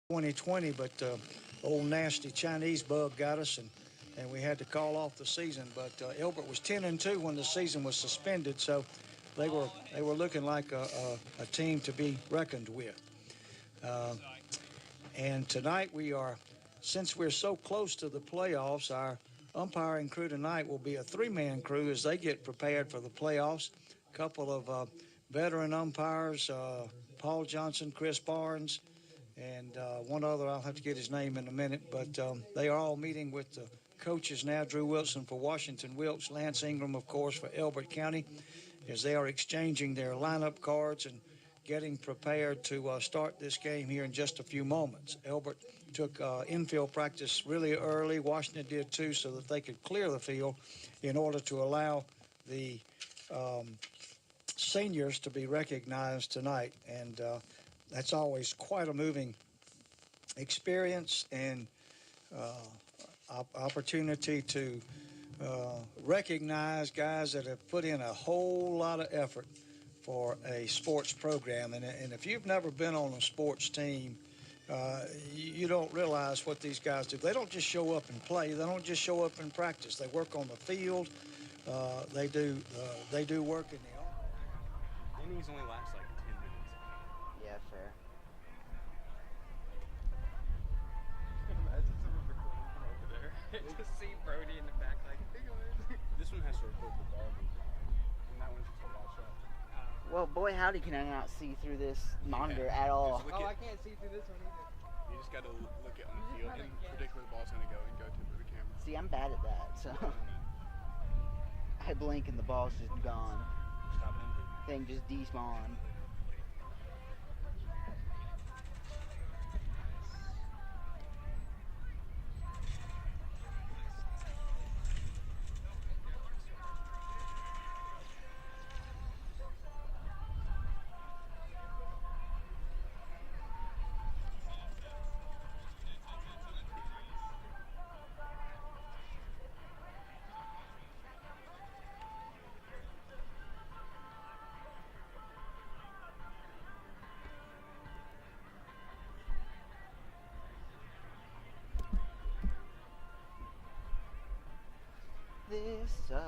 2020, but old nasty Chinese bug got us, and we had to call off the season. But Elbert was 10-2 when the season was suspended, so they were looking like a team to be reckoned with. And tonight since we're so close to the playoffs, our umpiring crew tonight will be a three-man crew as they get prepared for the playoffs. A couple of veteran umpires, Paul Johnson, Chris Barnes, and one other, I'll have to get his name in a minute, but they are all meeting with the coaches now. Drew Wilson for Washington-Wilkes, Lance Ingram, of course, for Elbert County, as they are exchanging their lineup cards and getting prepared to start this game here in just a few moments. Elbert took infield practice really early. Washington did too, so that they could clear the field in order to allow the seniors to be recognized tonight. And that's always quite a moving experience and opportunity to recognize guys that have put in a whole lot of effort for a sports program. And if you've never been on a sports team, you don't realize what these guys do. They don't just show up and play. They don't just show up and practice. They work on the field. They do work in the office. Innings only last like 10 minutes. Yeah, fair. Imagine someone recording from over there. Just see Brody in the back like, hey guys. This one has to record the ball movement. And that one's just a ball shot. Well, boy, howdy, can I not see through this monitor at all? I can't see through this one either. You just got to look at on the field and predict where the ball's going to go and go to the camera. See, I'm bad at that, so I blink and the ball's just gone. Stop moving. Thing just despawned. This sucks.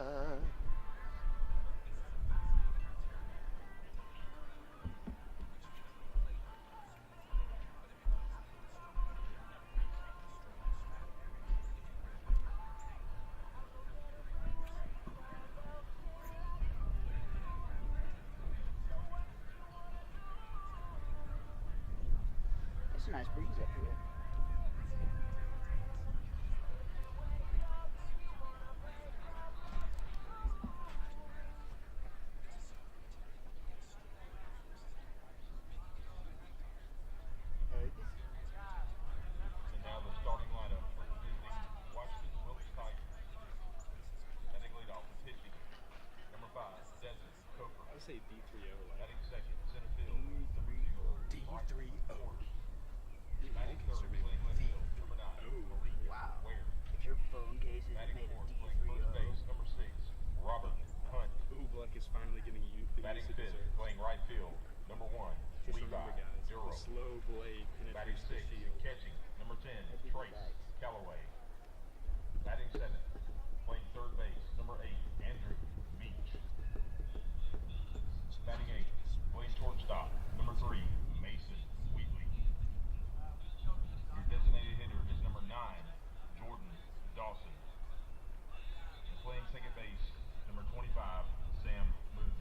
It's a nice breeze up here. And now the starting lineup for the visiting Washington-Wilkes Tigers. Batting leadoff is pitching. Number 5, Desmond Coker. I would say D3O. Batting second, center field. Number 0, D3O. Batting third, playing left field. Number 9, Oh, wow. Ware. If your phone case is Batting made of fourth, playing first base. Number 6, Robert Hunt. Ooh, Black is finally getting you. Batting fifth, playing right field. Number 1, Just Levi remember, guys, Duro. the slow blade Batting penetrates the 6, field. catching. Number 10, That'd be Trace bags. Callaway. Batting 7, playing third base. Number 8, Andrew Beach. Batting 8, playing shortstop. Number 3, Mason Wheatley. Your designated hitter is number 9, Jordan Dawson. Playing second base, number 25, Sam Moon.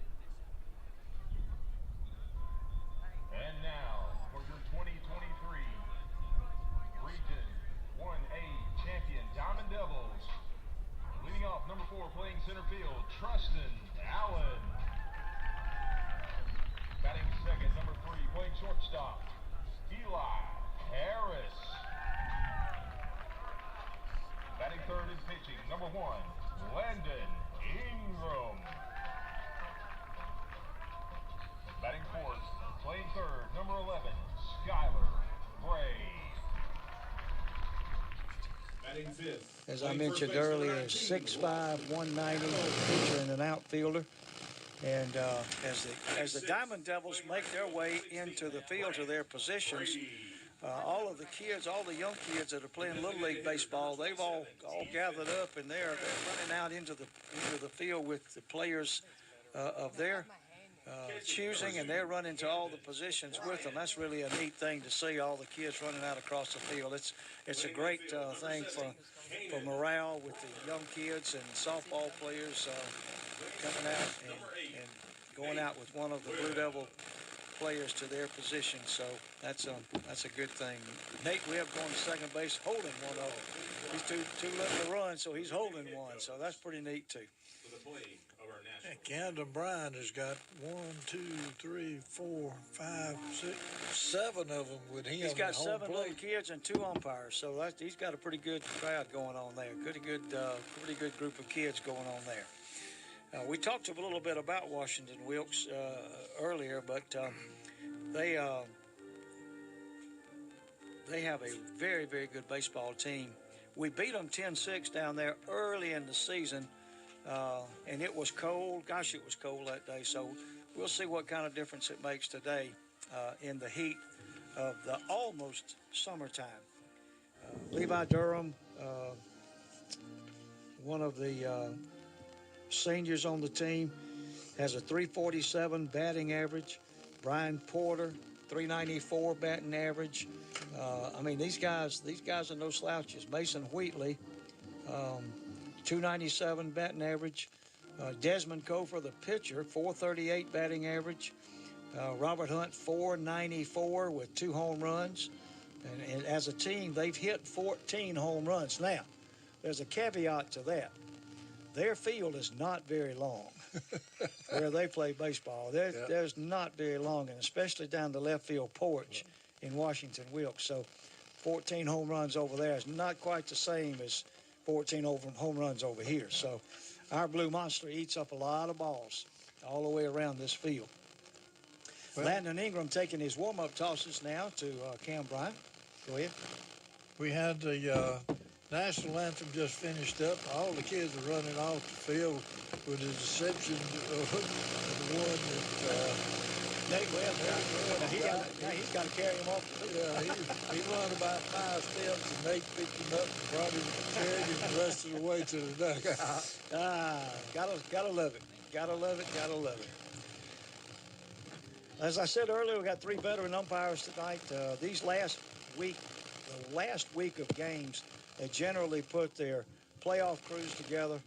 And now, for your 2023 Region 1A champion Diamond Devils, leading off number 4, playing center field, Trustin Allen. Batting second, number 3, playing shortstop, Eli Harris. Batting third and pitching, number 1, Landon Ingram. Batting fourth, playing third, number 11, Skylar Gray. Batting fifth. As I mentioned earlier, 6'5", 190, pitcher and an outfielder. And as the Diamond Devils make their way into the field to their positions, all of the kids, all the young kids that are playing Little League baseball, they've all gathered up, and they're running out into the field with the players of their choosing, and they're running to all the positions with them. That's really a neat thing to see, all the kids running out across the field. It's a great thing for morale with the young kids and softball players coming out and going out with one of the Blue Devil players to their position. So that's a good thing. Nate Webb going to second base, holding one of them. He's too little to run, so he's holding one. So that's pretty neat too. And Camden Bryan has got 1, 2, 3, 4, 5, 6, 7 of them with him. He's got at home 7 little plate. kids and 2 umpires, so he's got a pretty good crowd going on there. Pretty good group of kids going on there. We talked a little bit about Washington-Wilkes earlier, but they have a very, very good baseball team. We beat them 10-6 down there early in the season, and it was cold. Gosh, it was cold that day, so we'll see what kind of difference it makes today in the heat of the almost summertime. Levi Durham, one of the seniors on the team, has a 347 batting average. Brian Porter, 394 batting average. I mean, these guys are no slouches. Mason Wheatley, 297 batting average. Desmond Kofer, the pitcher, 438 batting average. Robert Hunt, 494 with 2 home runs. And as a team, they've hit 14 home runs. Now, there's a caveat to that. Their field is not very long where they play baseball. There's not very long, and especially down the left field porch in Washington-Wilkes. So 14 home runs over there is not quite the same as 14 home runs over here. So our Blue Monster eats up a lot of balls all the way around this field. Well, Landon Ingram taking his warm-up tosses now to Cam Bryant. Go ahead. We had the national anthem just finished up. All the kids are running off the field with the exception of the one that Nate Webb. He's got to carry him off. Yeah, he run about 5 steps, and Nate picked him up and brought him, carried him the rest of the way to the dugout. Gotta love it. Gotta love it. Gotta love it. As I said earlier, we got 3 veteran umpires tonight. The last week of games, they generally put their playoff crews together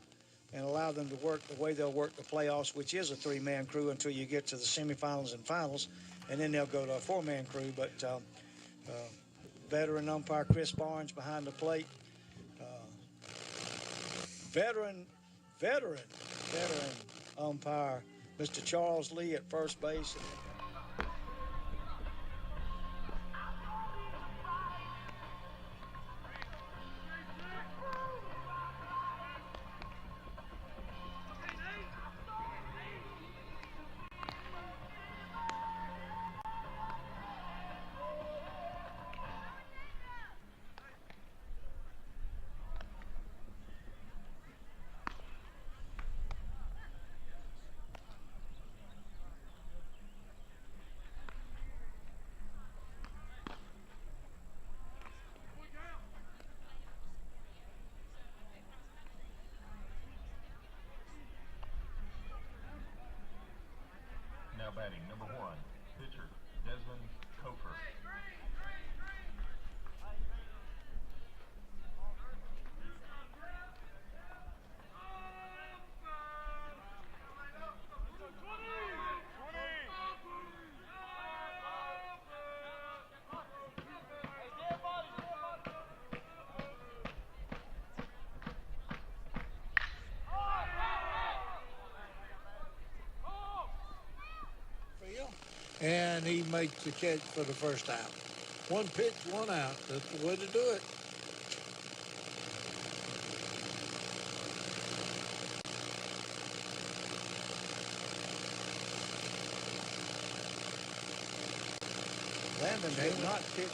and allow them to work the way they'll work the playoffs, which is a 3-man crew until you get to the semifinals and finals, and then they'll go to a 4-man crew. But veteran umpire Chris Barnes behind the plate. Veteran umpire Mr. Charles Lee at first base. Now batting, number 1, pitcher, Desmond Kofer. And he makes the catch for the first out. 1 pitch, 1 out. That's the way to do it. Landon did not pitch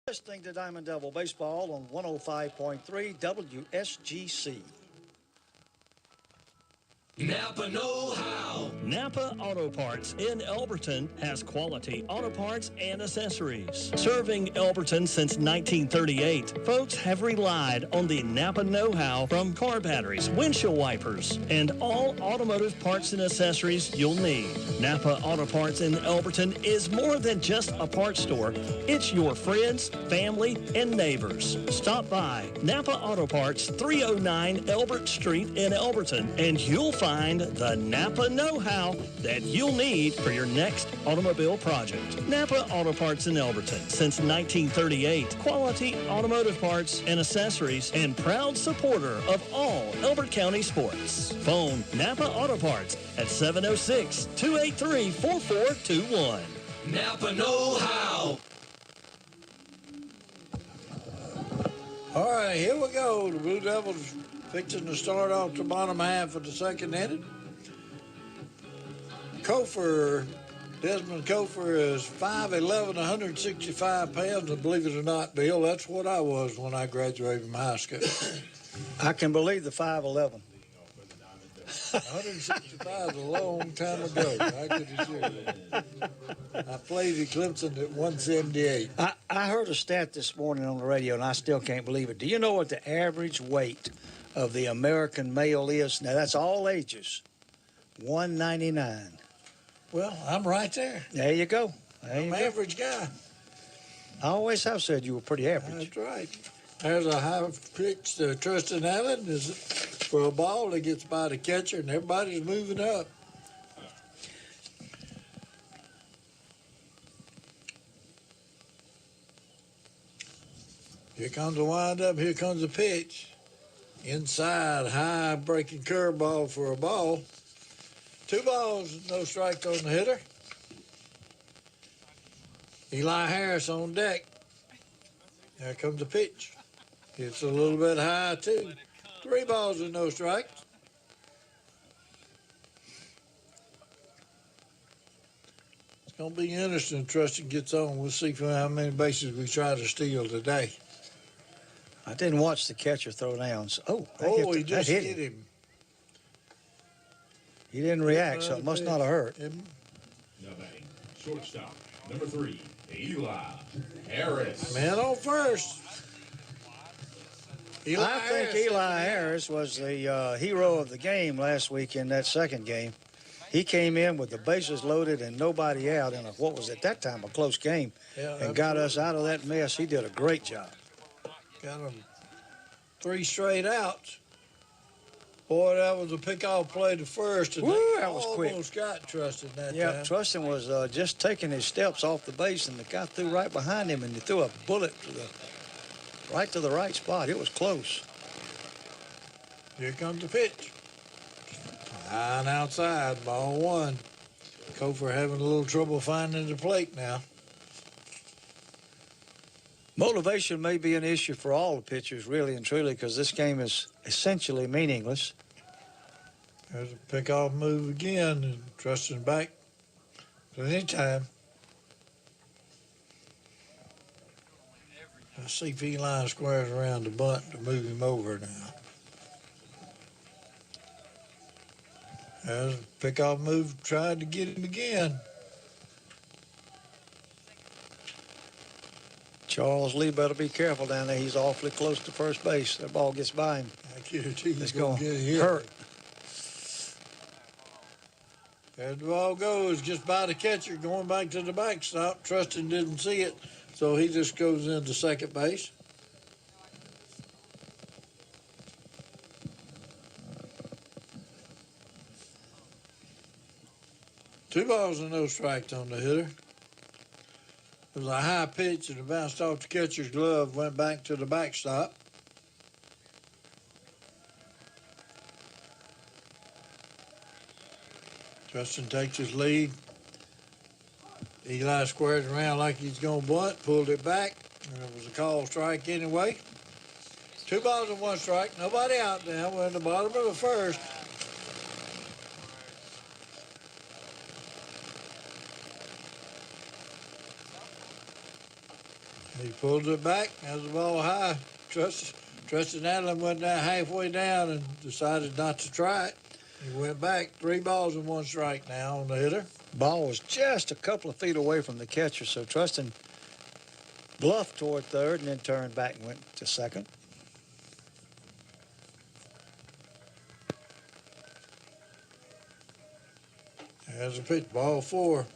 Listening to Diamond Devil Baseball on 105.3 WSGC. Napa know-how. Napa Auto Parts in Elberton has quality auto parts and accessories. Serving Elberton since 1938, folks have relied on the Napa know-how from car batteries, windshield wipers, and all automotive parts and accessories you'll need. Napa Auto Parts in Elberton is more than just a parts store. It's your friends, family, and neighbors. Stop by Napa Auto Parts, 309 Elbert Street in Elberton, and you'll find the Napa know-how that you'll need for your next automobile project. Napa Auto Parts in Elberton since 1938. Quality automotive parts and accessories and proud supporter of all Elbert County sports. Phone Napa Auto Parts at 706-283-4421. Napa know-how. All right, here we go. The Blue Devils fixing to start off the bottom half of the second inning. Desmond Kofer is 5'11", 165 pounds, and believe it or not, Bill, that's what I was when I graduated from high school. I can believe the 5'11". 165 is a long time ago, I could assure you. I played at Clemson at 178. I heard a stat this morning on the radio, and I still can't believe it. Do you know what the average weight of the American male is? Now, that's all ages. 199. Well, I'm right there. There you go. I'm an average guy. I always have said you were pretty average. That's right. There's a high pitch to Tristan Allen. Is for a ball that gets by the catcher, and everybody's moving up. Here comes the windup. Here comes the pitch. Inside, high breaking curveball for a ball. 2 balls, no strike on the hitter. Eli Harris on deck. There comes the pitch. It's a little bit high, too. 3 balls and no strikes. It's going to be interesting if Trustin gets on. We'll see how many bases we try to steal today. I didn't watch the catcher throw down. So, he just hit him. He didn't react, so it must not have hurt. Now batting, shortstop, number 3, Eli Harris. Man on first. I think Eli Harris was the hero of the game last week in that second game. He came in with the bases loaded and nobody out in what was at that time a close game, and got us out of that mess. He did a great job. Got him 3 straight outs. Boy, that was a pick-off play to first. And Woo, that was quick. Almost got Trustin that time. Yeah, Trustin was just taking his steps off the base, and the guy threw right behind him, and he threw a bullet right to the right spot. It was close. Here comes the pitch. High and outside, ball 1. Kofer having a little trouble finding the plate now. Motivation may be an issue for all the pitchers, really and truly, because this game is essentially meaningless. There's a pick-off move again, and Trustin back plenty of time. Let's see if Eli squares around the bunt to move him over now. There's a pick-off move, tried to get him again. Charles Lee better be careful down there. He's awfully close to first base. That ball gets by him. I guarantee It's he's going going to to get hit. hurt. There the ball goes, just by the catcher, going back to the backstop. Trustin didn't see it, so he just goes into second base. Two balls and no strikes on the hitter. It was a high pitch and it bounced off the catcher's glove, went back to the backstop. Trustin takes his lead. Eli squared around like he's going to bunt, pulled it back, and it was a call strike anyway. 2 balls and 1 strike. Nobody out now. We're in the bottom of the first. He pulled it back, has the ball high. Tristan Allen went down halfway down and decided not to try it. He went back. 3 balls and 1 strike now on the hitter. Ball was just a couple of feet away from the catcher, so Tristan bluffed toward third and then turned back and went to second. There's a pitch, ball 4.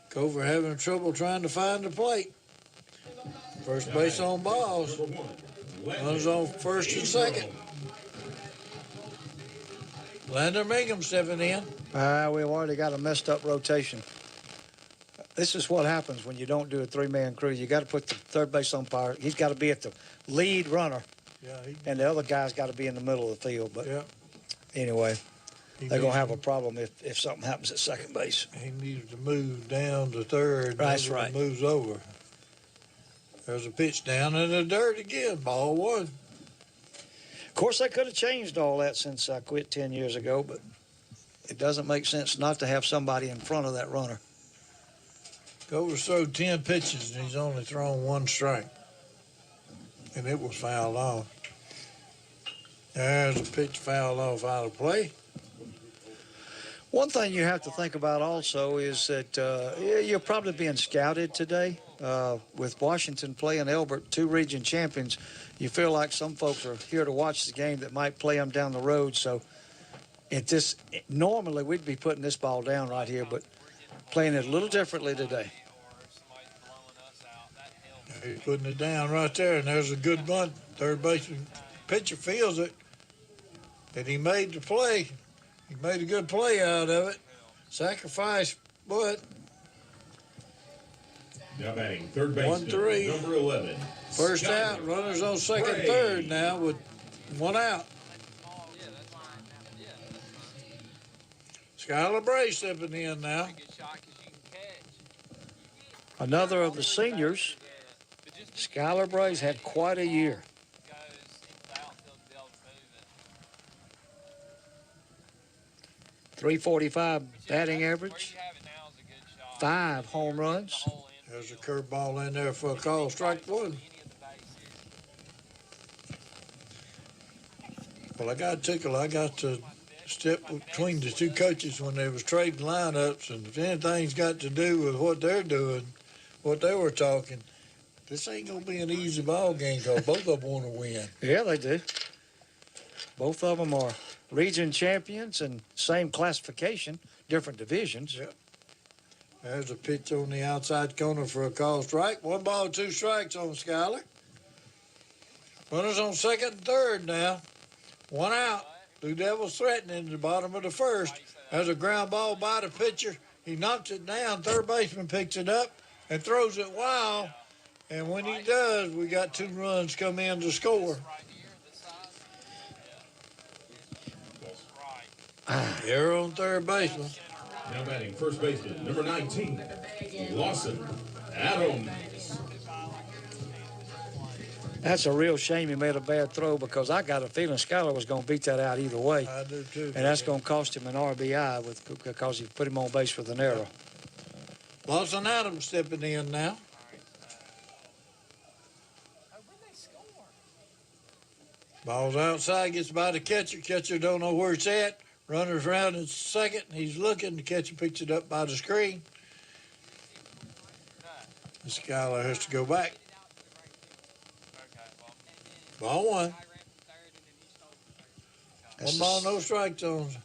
Cover having trouble trying to find the plate. First base on balls. Runners on first and second. Lander Mangum stepping in. We've already got a messed up rotation. This is what happens when you don't do a 3-man crew. You got to put the third base umpire. He's got to be at the lead runner, Yeah, and the other guy's got to be in the middle of the field. But yeah. anyway, they're going to have a problem if something happens at second base. He needed to move down to third. That's right. Moves over. There's a pitch down in the dirt again. Ball 1. Of course, they could have changed all that since I quit 10 years ago, but it doesn't make sense not to have somebody in front of that runner. Cover's thrown 10 pitches, and he's only thrown 1 strike. And it was fouled off. There's a pitch fouled off out of play. One thing you have to think about also is that you're probably being scouted today. With Washington playing Elbert, 2 region champions, you feel like some folks are here to watch the game that might play them down the road. So normally we'd be putting this ball down right here, but playing it a little differently today. He's putting it down right there, and there's a good bunt. Third baseman pitcher feels it, and he made the play. He made a good play out of it. Sacrifice, but Now batting third baseman, 1-3. number 11. First out, runners on second, Bray. third now with 1 out. Skylar Bray stepping in now. Another of the seniors, Skylar Bray's had quite a year. .345 batting average, 5 home runs. There's a curveball in there for a call, strike 1. Well, I got to step between the 2 coaches when they was trading lineups, and if anything's got to do with what they're doing, what they were talking, this ain't going to be an easy ball game because both of them want to win. Yeah, they do. Both of them are region champions and same classification, different divisions. Yep. There's a pitch on the outside corner for a call strike. 1 ball, 2 strikes on Skylar. Runners on second and third now. 1 out. Blue Devils threatening the bottom of the first. There's a ground ball by the pitcher. He knocks it down. Third baseman picks it up and throws it wild. And when he does, we got 2 runs come in to score. Error on third baseman. Now batting first baseman, number 19, Lawson Adams. That's a real shame he made a bad throw because I got a feeling Skylar was going to beat that out either way. I do too. And that's going to cost him an RBI because he put him on base with an error. Lawson Adams stepping in now. Ball's outside, gets by the catcher. Catcher don't know where it's at. Runner's around in second. He's looking. The catcher picks it up by the screen. The Skylar has to go back. Ball 1. 1 ball, no strike zones.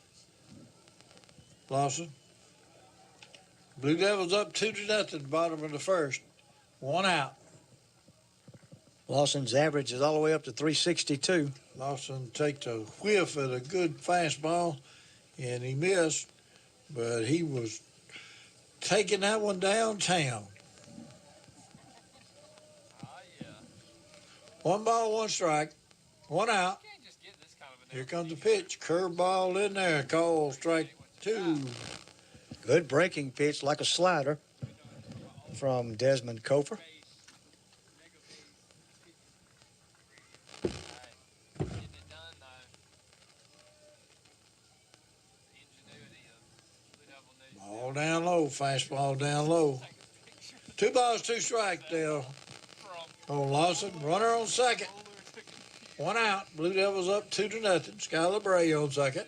Lawson. Blue Devils up 2-0, bottom of the first. 1 out. Lawson's average is all the way up to 362. Lawson takes a whiff at a good fastball, and he missed, but he was taking that one downtown. 1 ball, 1 strike, 1 out. Here comes the pitch. Curveball in there. Call strike 2. Good breaking pitch, like a slider from Desmond Kofer. Ball down low. Fastball down low. 2 balls, 2 strikes, Dale. on Lawson. Runner on second. One out. Blue Devils up 2-0. Skylar Bray on second.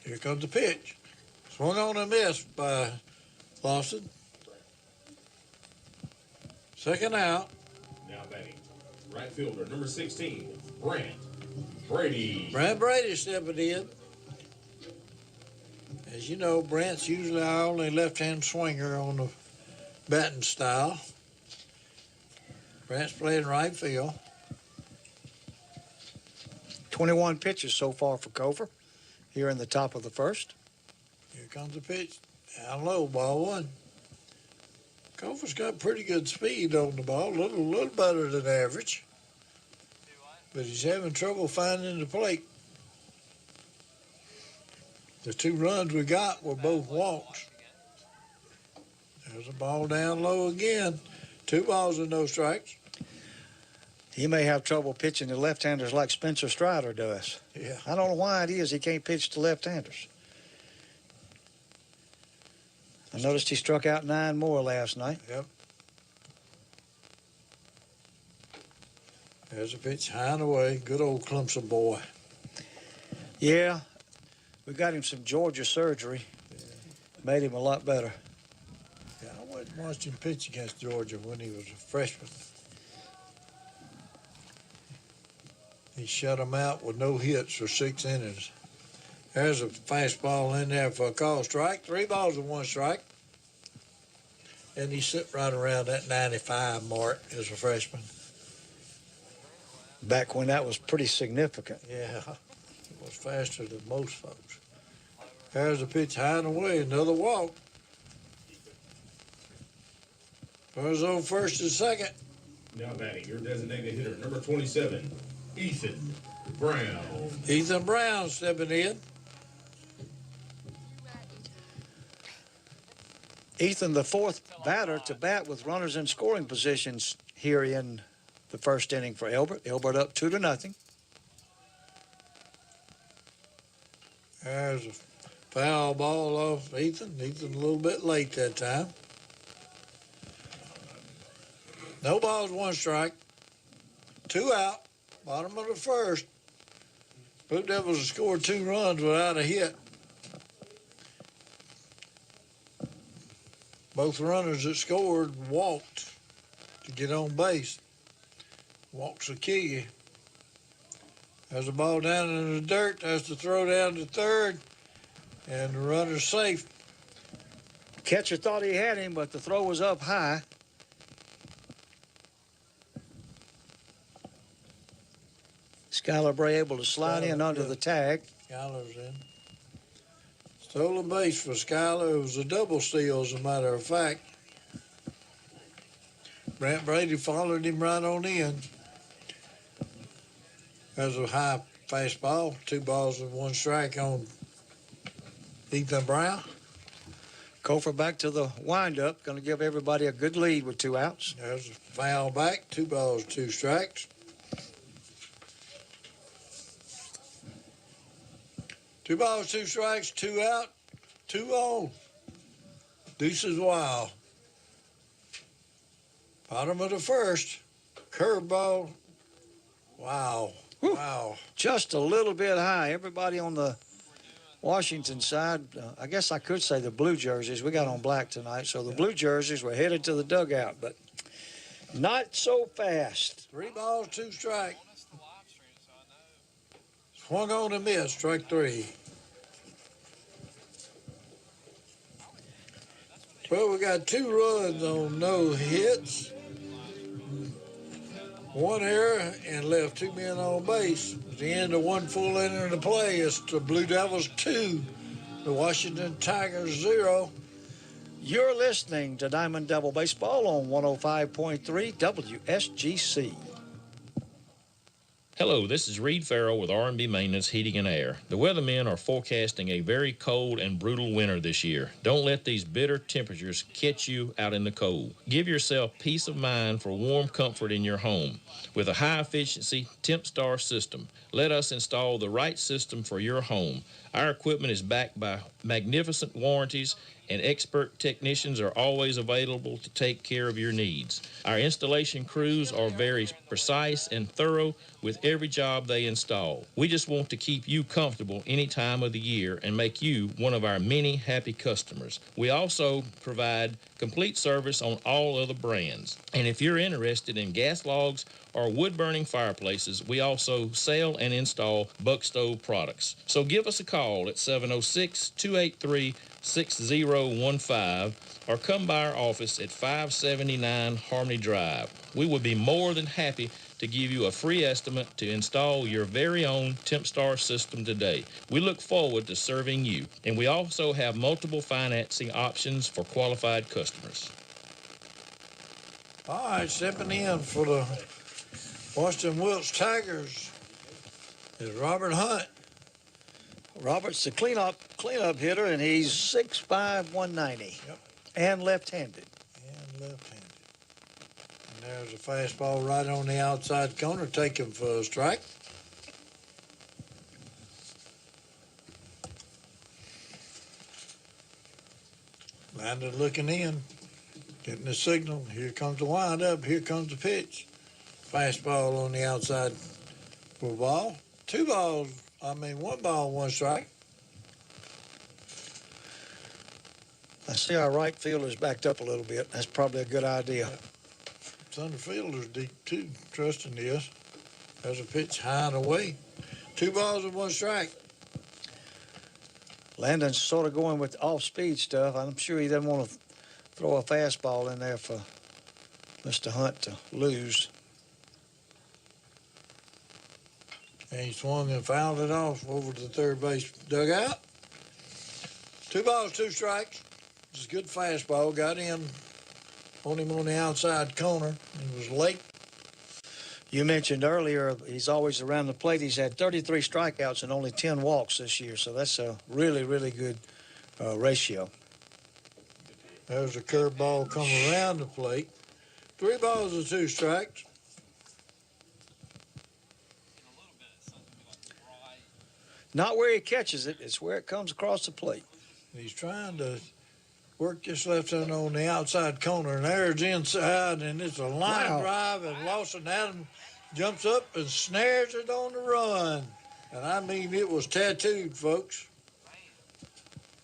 Here comes the pitch. Swung on and missed by Lawson. Second out. Now batting, right fielder number 16, Brant Brady. Brant Brady stepping in. As you know, Brant's usually our only left-hand swinger on the batting style. Brant's playing right field. 21 pitches so far for Cofer here in the top of the first. Here comes the pitch. Down low, ball one. Cofer's got pretty good speed on the ball, a little better than average. But he's having trouble finding the plate. The 2 runs we got were both walks. There's a ball down low again. 2 balls and no strikes. He may have trouble pitching to left-handers like Spencer Strider does. Yeah. I don't know why it is he can't pitch to left-handers. I noticed he struck out 9 more last night. Yep. There's a pitch high and away. Good old Clemson boy. Yeah, we got him some Georgia surgery. Made him a lot better. Yeah, I went and watched him pitch against Georgia when he was a freshman. He shut him out with no hits for 6 innings. There's a fastball in there for a call strike. 3 balls and 1 strike. And he sit right around that 95 mark as a freshman. Back when that was pretty significant. Yeah, it was faster than most folks. There's a pitch high and away, another walk. Runners on first and second. Now batting, your designated hitter number 27, Ethan Brown. Ethan Brown stepping in. Ethan, the 4th batter to bat with runners in scoring positions here in the first inning for Elbert. Elbert up 2-0. There's a foul ball off Ethan. Ethan a little bit late that time. No balls, 1 strike. 2 out. Bottom of the first. Blue Devils have scored 2 runs without a hit. Both runners that scored walked to get on base. Walks will kill you. There's a ball down in the dirt. That's the throw down to third. And the runner's safe. Catcher thought he had him, but the throw was up high. Skylar Bray able to slide in under the tag. Skylar's in. Stolen base for Skylar. It was a double steal, as a matter of fact. Brant Brady followed him right on in. There's a high fastball. 2 balls and 1 strike on Ethan Brown. Cofer back to the windup. Going to give everybody a good lead with 2 outs. There's a foul back. 2 balls, 2 strikes. 2 balls, 2 strikes, 2 out, 2 on. Deuces wild. Bottom of the first. Curveball. Wow. Whew. Wow. Just a little bit high. Everybody on the Washington side, I guess I could say the blue jerseys. We got on black tonight, so the blue jerseys were headed to the dugout, but not so fast. 3 balls, 2 strikes. Swung on and missed. Strike 3. Well, we got 2 runs on no hits. 1 error and left 2 men on base. At the end of 1 full inning of play, it's the Blue Devils 2, the Washington Tigers 0. You're listening to Diamond Devil Baseball on 105.3 WSGC. Hello, this is Reed Farrell with R&B Maintenance Heating and Air. The weathermen are forecasting a very cold and brutal winter this year. Don't let these bitter temperatures catch you out in the cold. Give yourself peace of mind for warm comfort in your home with a high-efficiency TempStar system. Let us install the right system for your home. Our equipment is backed by magnificent warranties and expert technicians are always available to take care of your needs. Our installation crews are very precise and thorough with every job they install. We just want to keep you comfortable any time of the year and make you one of our many happy customers. We also provide complete service on all other brands. And if you're interested in gas logs or wood-burning fireplaces, we also sell and install Buck Stove products. So give us a call at 706-283-6015 or come by our office at 579 Harmony Drive. We would be more than happy to give you a free estimate to install your very own TempStar system today. We look forward to serving you, and we also have multiple financing options for qualified customers. All right, stepping in for the Washington-Wilkes Tigers is Robert Hunt. Robert's the cleanup hitter, and he's 6'5", 190, Yep. and left-handed. And left-handed. And there's a fastball right on the outside corner, taken for a strike. Landon looking in, getting the signal. Here comes the windup. Here comes the pitch. Fastball on the outside for a ball. One ball, one strike. I see our right fielder's backed up a little bit. That's probably a good idea. Center fielder's deep too, trusting this. There's a pitch high and away. 2 balls and 1 strike. Landon's sort of going with off-speed stuff. I'm sure he doesn't want to throw a fastball in there for Mr. Hunt to lose. And he swung and fouled it off over to the third base dugout. 2 balls, 2 strikes. It's a good fastball. Got in on him on the outside corner. He was late. You mentioned earlier he's always around the plate. He's had 33 strikeouts and only 10 walks this year, so that's a really, really good ratio. There's a curveball coming around the plate. 3 balls and 2 strikes. Not where he catches it, it's where it comes across the plate. He's trying to work this left hand on the outside corner, and there's inside, and it's a line drive, and Lawson Adams jumps up and snares it on the run. And I mean, it was tattooed, folks.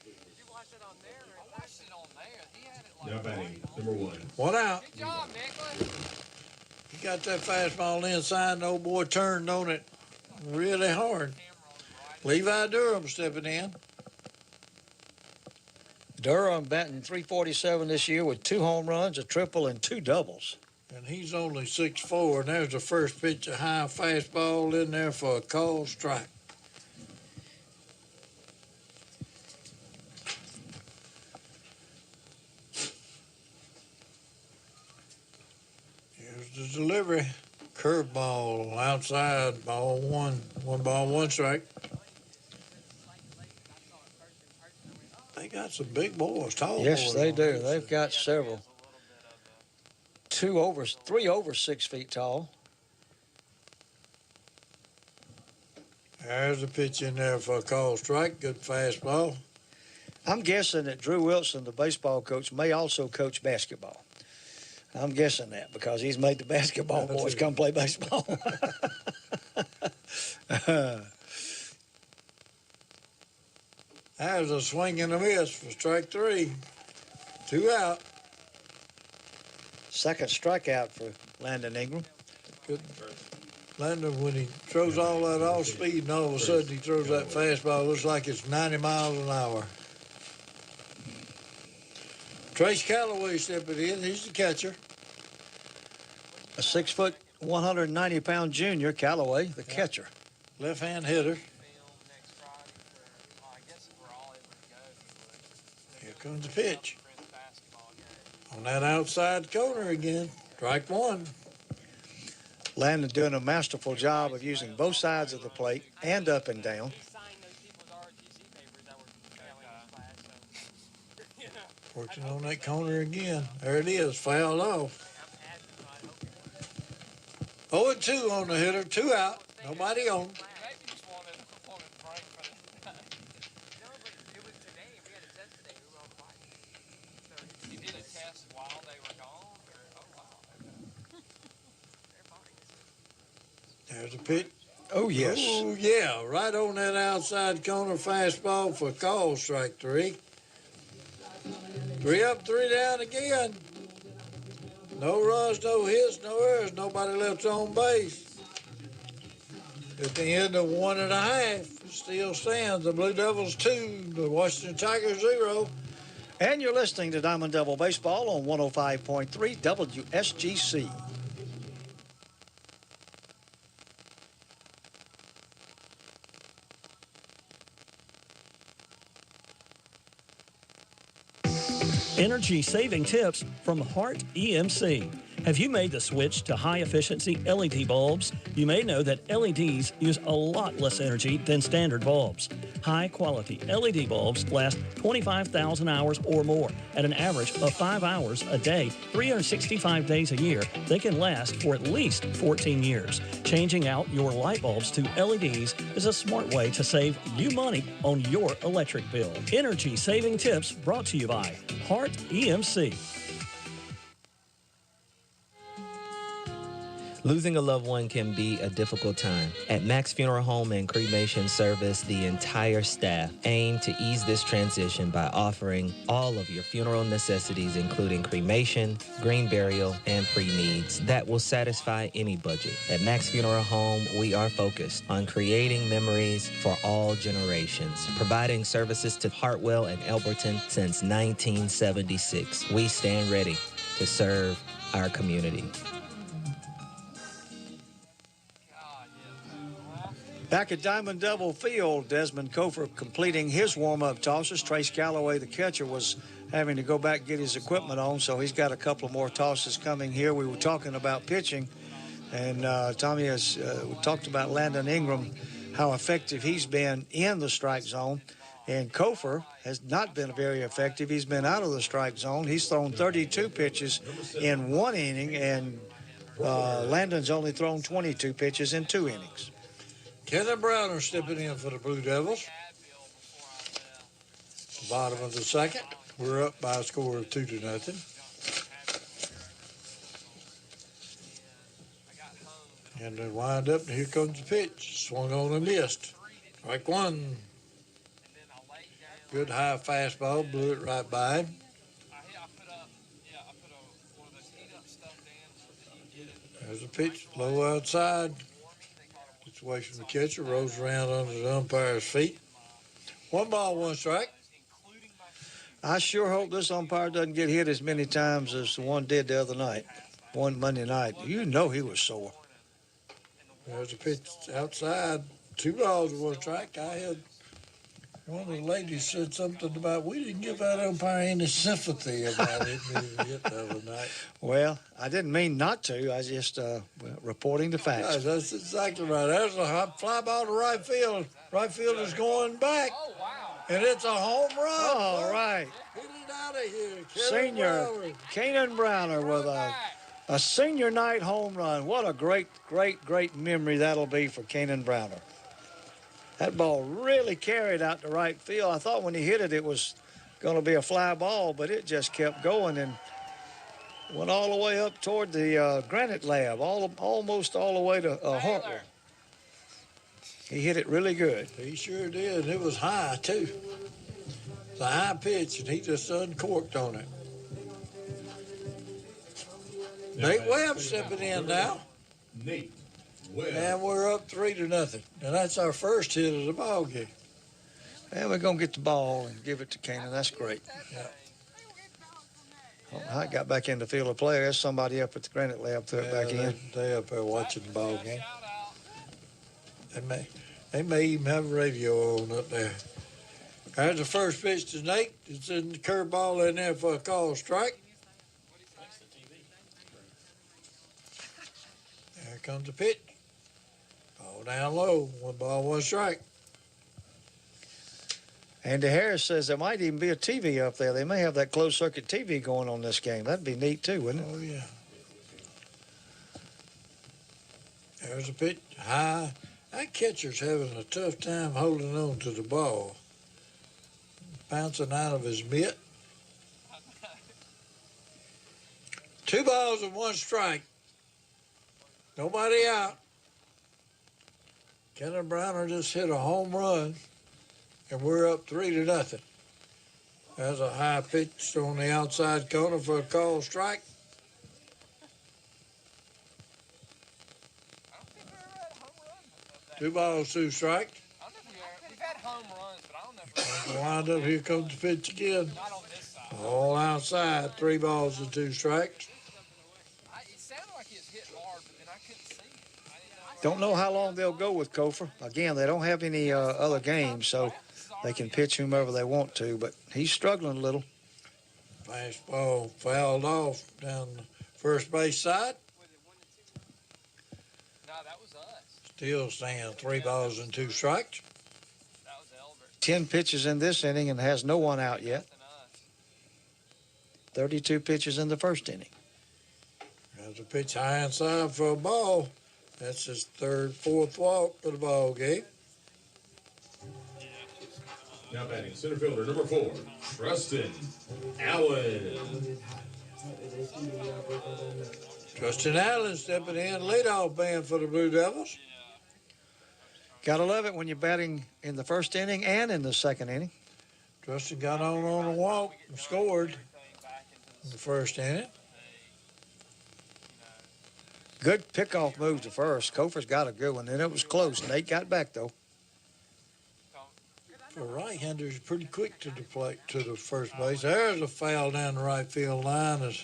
Did you watch it on there? I watched it on there. He had it like now batting, number 1. 1 out. Good job, Nicholas. He got that fastball inside, and the old boy turned on it really hard. Levi Durham stepping in. Durham batting .347 this year with 2 home runs, a triple, and 2 doubles. And he's only 6'4", and there's the first pitch, a high fastball in there for a called strike. Here's the delivery. Curveball outside, ball 1. 1 ball, 1 strike. They got some big boys, tall boys. Yes, they do. They've got several. 3 over 6 feet tall. There's a pitch in there for a call strike. Good fastball. I'm guessing that Drew Wilson, the baseball coach, may also coach basketball. I'm guessing that because he's made the basketball boys come play baseball. There's a swing and a miss for strike 3. 2 out. Second strikeout for Landon Ingram. Good. Landon, when he throws all that off speed and all of a sudden he throws that fastball, looks like it's 90 miles an hour. Trace Calloway stepping in. He's the catcher. A 6 foot, 190-pound junior, Calloway, the catcher. Left-hand hitter. Here comes the pitch. On that outside corner again. Strike 1. Landon doing a masterful job of using both sides of the plate and up and down. Working on that corner again. There it is, fouled off. 0-2 on the hitter, 2 out. Nobody on. There's a pitch. Oh, yes. Oh, yeah, right on that outside corner fastball for call, strike 3. 3 up, 3 down again. No runs, no hits, no errors. Nobody left on base. At the end of 1.5, still stands the Blue Devils 2, the Washington Tigers 0. And you're listening to Diamond Devil Baseball on 105.3 WSGC. Energy saving tips from Hart EMC. Have you made the switch to high-efficiency LED bulbs? You may know that LEDs use a lot less energy than standard bulbs. High-quality LED bulbs last 25,000 hours or more. At an average of 5 hours a day, 365 days a year, they can last for at least 14 years. Changing out your light bulbs to LEDs is a smart way to save you money on your electric bill. Energy saving tips brought to you by Hart EMC. Losing a loved one can be a difficult time. At Max Funeral Home and Cremation Service, the entire staff aim to ease this transition by offering all of your funeral necessities, including cremation, green burial, and pre-needs that will satisfy any budget. At Max Funeral Home, we are focused on creating memories for all generations, providing services to Hartwell and Elberton since 1976. We stand ready to serve our community. Back at Diamond Devil Field, Desmond Kofer completing his warm-up tosses. Trace Calloway, the catcher, was having to go back and get his equipment on, so he's got a couple of more tosses coming here. We were talking about pitching, and Tommy has we talked about Landon Ingram, how effective he's been in the strike zone. And Kofer has not been very effective. He's been out of the strike zone. He's thrown 32 pitches in 1 inning, and Landon's only thrown 22 pitches in 2 innings. Kenneth Browner stepping in for the Blue Devils. Bottom of the second. We're up by a score of 2-0. And then wind up, and here comes the pitch. Swung on and missed. Strike 1. Good high fastball, blew it right by him. There's a pitch, low outside. Gets away from the catcher, rolls around under the umpire's feet. 1 ball, 1 strike. I sure hope this umpire doesn't get hit as many times as the one did the other night, one Monday night. You know he was sore. There's a pitch outside. 2 balls, 1 strike. I had one of the ladies said something about we didn't give that umpire any sympathy about it being hit the other night. Well, I didn't mean not to. I just reporting the facts. Yes, that's exactly right. There's a fly ball to right field. Right field is going back. Oh, wow. And it's a home run. All right. Get it out of here. Senior Kanan Browner with a senior night home run. What a great, great, great memory that'll be for Kanan Browner. That ball really carried out to right field. I thought when he hit it, it was going to be a fly ball, but it just kept going and went all the way up toward the Granite Lab, almost all the way to Hartwell. He hit it really good. He sure did. It was high, too. It's a high pitch, and he just uncorked on it. Nate Webb stepping in now. Nate Webb. And we're up 3-0. And that's our first hit of the ball game. And we're going to get the ball and give it to Kanan. That's great. Yeah. I got back in the field of play. There's somebody up at the Granite Lab threw it back in. They up there watching the ball game. They may even have a radio on up there. There's the first pitch to Nate. It's in the curveball in there for a call strike. There comes the pitch. Ball down low. 1 ball, 1 strike. Andy Harris says there might even be a TV up there. They may have that closed-circuit TV going on this game. That'd be neat, too, wouldn't it? Oh, yeah. There's a pitch. High. That catcher's having a tough time holding on to the ball. Bouncing out of his mitt. 2 balls and 1 strike. Nobody out. Kenneth Browner just hit a home run, and we're up 3-0. There's a high pitch on the outside corner for a called strike. Two balls, two strikes. We've had home runs, but I don't know. Wind up, here comes the pitch again. Not on this side. All outside, 3 balls and 2 strikes. It sounded like it was hit hard, but then I couldn't see it. Don't know how long they'll go with Kofor. Again, they don't have any other games, so they can pitch whomever they want to, but he's struggling a little. Fastball fouled off down the first base side. No, that was us. Still staying 3 balls and 2 strikes. That was Elbert. 10 pitches in this inning and has no one out yet. Than us. 32 pitches in the first inning. There's a pitch high inside for a ball. That's his fourth walk for the ball game. Now batting center fielder number 4, Trustin Allen. Trustin Allen stepping in, leadoff man for the Blue Devils. Gotta love it when you're batting in the first inning and in the second inning. Trustin got on a walk and scored in the first inning. Good pickoff move to first. Kofor's got a good one, and it was close. Nate got back, though. For right-handers, pretty quick to the plate, to the first base. There's a foul down the right field line as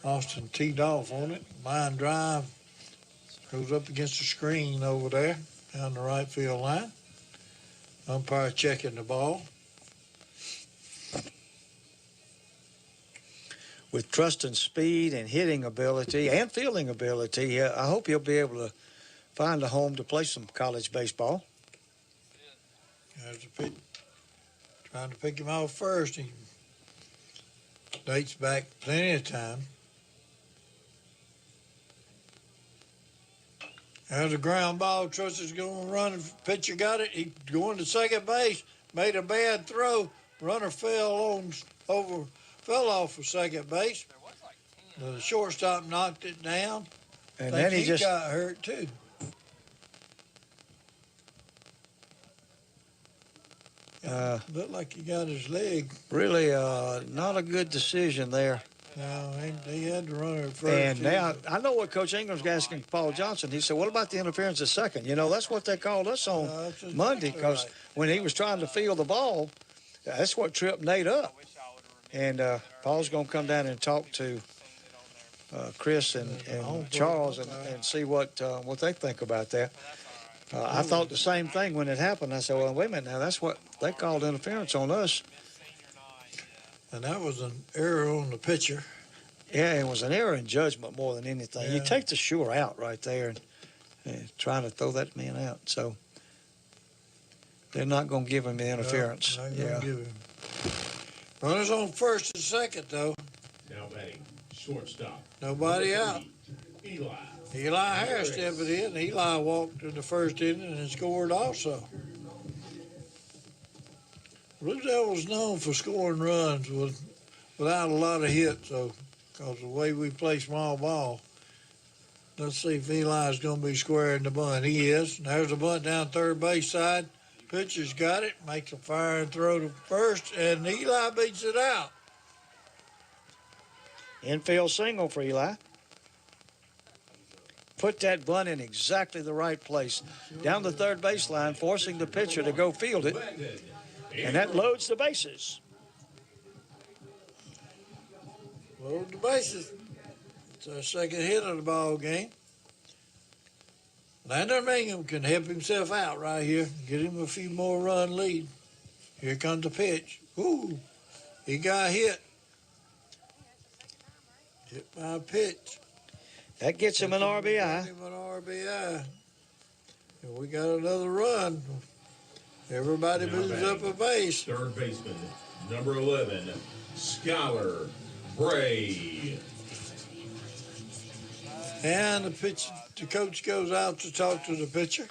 Austin teed off on it. Line drive goes up against the screen over there down the right field line. Umpire checking the ball. With Trustin's speed and hitting ability and fielding ability, I hope he'll be able to find a home to play some college baseball. There's a pitch. Trying to pick him off first. He dates back plenty of time. There's a ground ball. Trustin's going to run. Pitcher got it. He going to second base. Made a bad throw. Runner fell off for second base. The shortstop knocked it down. And then he just got hurt too. Looked like he got his leg. really not a good decision there. No, he had to run it first. And now, I know what Coach Ingram's asking Paul Johnson. He said, what about the interference at second? You know, that's what they called us on Monday, because when he was trying to field the ball, that's what tripped Nate up. And Paul's going to come down and talk to Chris and Charles and see what they think about that. I thought the same thing when it happened. I said, well, wait a minute now, that's what they called interference on us. And that was an error on the pitcher. Yeah, it was an error in judgment more than anything. Yeah. You take the sure out right there and trying to throw that man out. So they're not going to give him the interference. No, give him. Runners on first and second, though. Now batting shortstop. Nobody out. Eli. Eli Harris stepping in. Eli walked in the first inning and scored also. Blue Devils known for scoring runs without a lot of hits, so because the way we play small ball. Let's see if Eli's going to be squaring the bunt. He is. And there's a bunt down third base side. Pitcher's got it. Makes a fire and throw to first, and Eli beats it out. Infield single for Eli. Put that bunt in exactly the right place. Down the third baseline, forcing the pitcher to go field it. And that loads the bases. Load the bases. It's our second hit of the ball game. Landon Mingham can help himself out right here. Get him a few more run lead. Here comes the pitch. Ooh, he got hit. Hit by a pitch. That gets him an RBI. Got him an RBI. And we got another run. Everybody Now moves up a base. Third baseman, number 11, Skylar Bray. And the coach goes out to talk to the pitcher.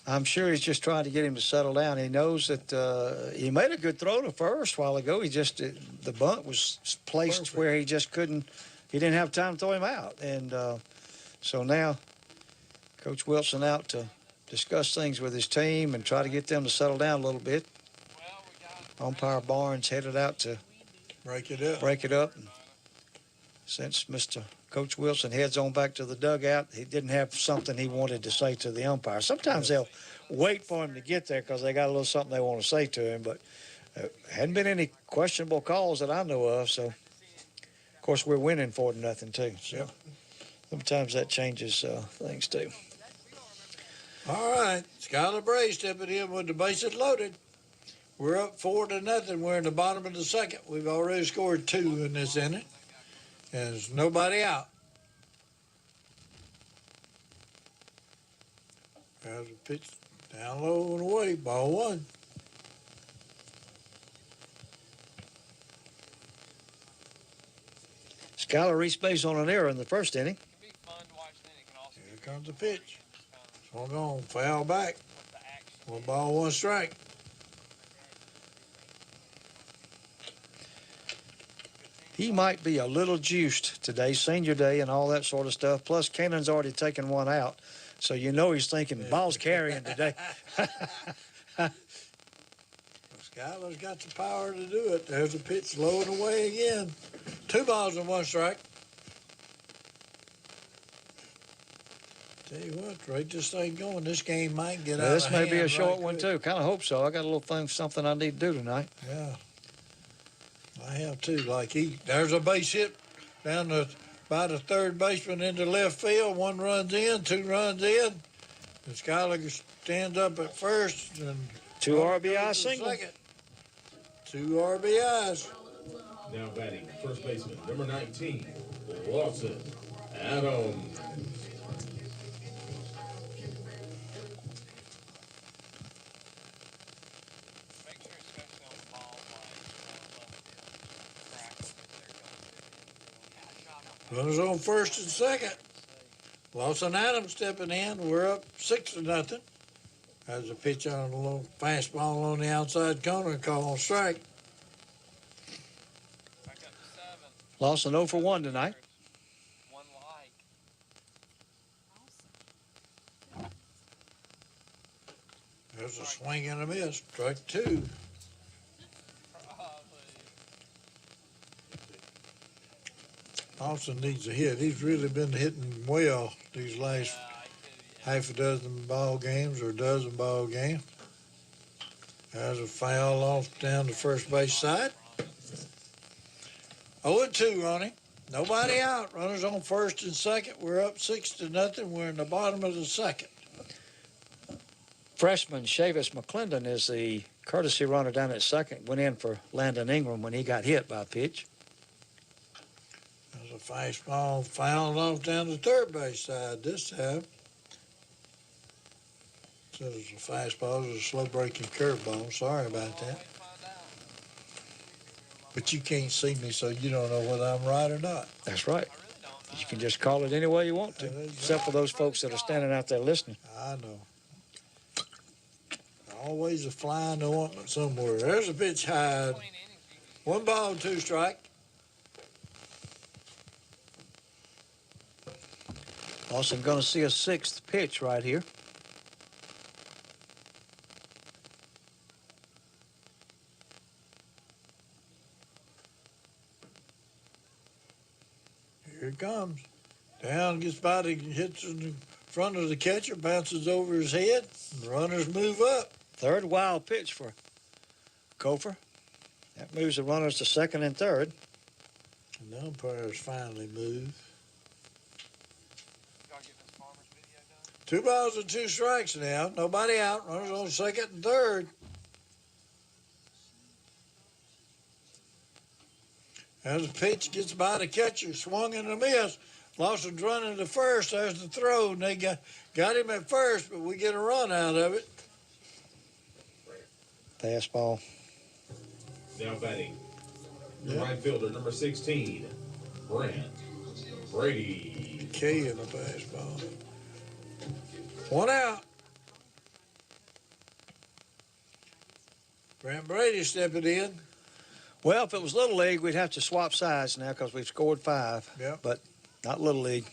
I'm sure he's just trying to get him to settle down. He knows that he made a good throw to first a while ago. He just, the bunt was placed where he just couldn't, he didn't have time to throw him out. And So now Coach Wilson out to discuss things with his team and try to get them to settle down a little bit. Umpire Barnes headed out to Break it up. break it up. And since Mr. Coach Wilson heads on back to the dugout, he didn't have something he wanted to say to the umpire. Sometimes they'll wait for him to get there because they got a little something they want to say to him, but hadn't been any questionable calls that I know of. So, of course, we're winning 4-0 too. So Yep. sometimes that changes things too. All right, Skylar Bray stepping in with the bases loaded. We're up 4-0. We're in the bottom of the second. We've already scored 2 in this inning. And there's nobody out. There's a pitch down low and away. Ball 1. Skylar reached base on an error in the first inning. Here comes the pitch. Swung on, foul back. 1 ball, 1 strike. He might be a little juiced today, senior day and all that sort of stuff. Plus, Cannon's already taken 1 out. So you know he's thinking, ball's carrying today. Skylar's got the power to do it. There's a pitch low and away again. 2 balls and 1 strike. Tell you what, right this thing going, this game might get out This of may hand be a short right one, quick. too. Kind of hope so. I got a little thing, something I need to do tonight. Yeah. I have too. There's a base hit down by the third baseman into left field. 1 runs in, 2 runs in. And Skylar stands up at first. And 2 RBI single. Second. 2 RBIs. Now batting, first baseman, number 19, Lawson Adam. Runners on first and second. Lawson Adams stepping in. We're up 6-0. Has a pitch on a little fastball on the outside corner, call on strike. Lawson 0 for 1 tonight. There's a swing and a miss. Strike 2. Lawson needs a hit. He's really been hitting well these last half a dozen ball games or a dozen ball games. There's a foul off down the first base side. 0-2, Ronnie. Nobody out. Runners on first and second. We're up 6-0. We're in the bottom of the second. Freshman Chavis McClendon is the courtesy runner down at second. Went in for Landon Ingram when he got hit by a pitch. There's a fastball fouled off down the third base side this time. So it's a fastball. It's a slow breaking curveball. Sorry about that. But you can't see me, so you don't know whether I'm right or not. That's right. You can just call it any way you want to, except for those folks that are standing out there listening. I know. Always a flying ointment somewhere. There's a pitch high. 1 ball, 2 strike. Lawson going to see a 6th pitch right here. Here it comes. Down, gets by, hits in the front of the catcher, bounces over his head, and the runners move up. 3rd wild pitch for Kofer. That moves the runners to second and third. And the umpires finally move. 2 balls and 2 strikes now. Nobody out. Runners on second and third. As the pitch gets by the catcher, swung and a miss. Lawson's running to first. There's the throw, and they got him at first, but we get a run out of it. Fastball. Now batting, right fielder, number 16, Brant Brady. K in the fastball. 1 out. Brant Brady stepping in. Well, if it was Little League, we'd have to swap sides now because we've scored 5. Yep. But not Little League.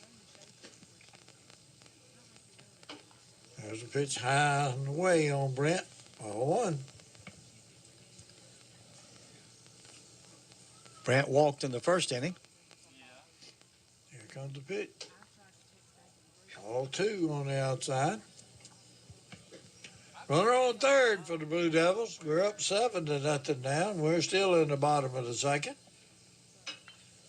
There's a pitch high and away on Brent. Ball one. Brent walked in the first inning. Here comes the pitch. Ball two on the outside. Runner on third for the Blue Devils. We're up 7-0 now, and we're still in the bottom of the second.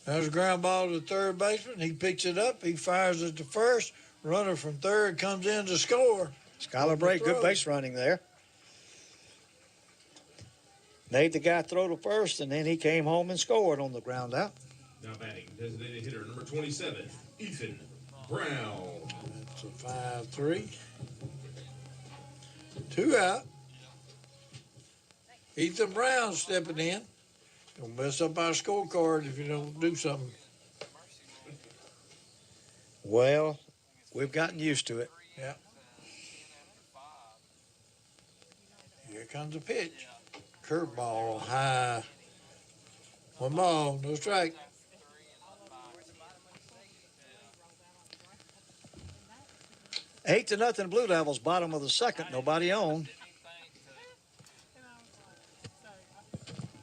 There's a ground ball to the third baseman. He picks it up. He fires it to first. Runner from third comes in to score. Skylar Bray, good base running there. Made the guy throw to first, and then he came home and scored on the ground out. Now batting, designated hitter number 27, Ethan Brown. It's a 5-3. 2 out. Ethan Brown stepping in. Gonna mess up our scorecard if you don't do something. Well, we've gotten used to it. Yeah. Here comes the pitch. Curveball high. 1 ball, no strike. 8-0 Blue Devils, bottom of the second, nobody on.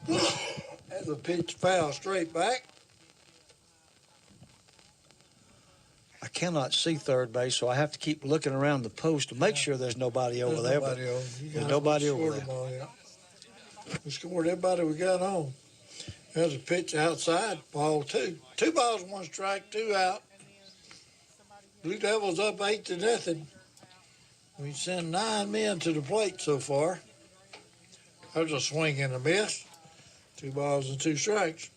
That's a pitch foul straight back. I cannot see third base, so I have to keep looking around the post to make sure there's nobody over there. Nobody over. There's nobody over there. Ball, yeah. We scored everybody we got on. There's a pitch outside, ball two. 2 balls, 1 strike, 2 out. Blue Devils up 8-0. We send 9 men to the plate so far. There's a swing and a miss. 2 balls and 2 strikes.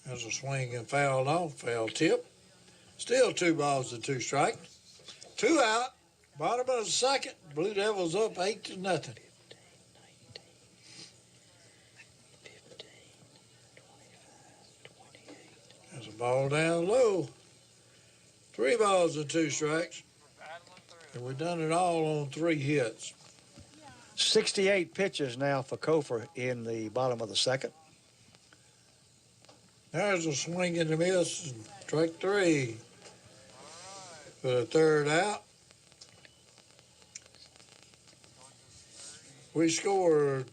There's a swing and fouled off, foul tip. Still 2 balls and 2 strikes. 2 out. Bottom of the second. Blue Devils up 8-0. There's a ball down low. 3 balls and 2 strikes. And we've done it all on 3 hits. 68 pitches now for Kofor in the bottom of the second. There's a swing and a miss. Strike 3 for the 3rd out. We scored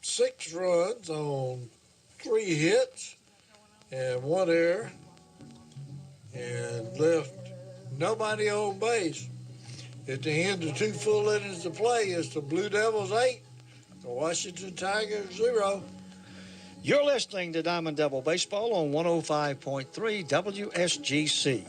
6 runs on 3 hits and 1 error and left nobody on base. At the end of 2 full innings of play, it's the Blue Devils 8, the Washington Tigers 0. You're listening to Diamond Devil Baseball on 105.3 WSGC.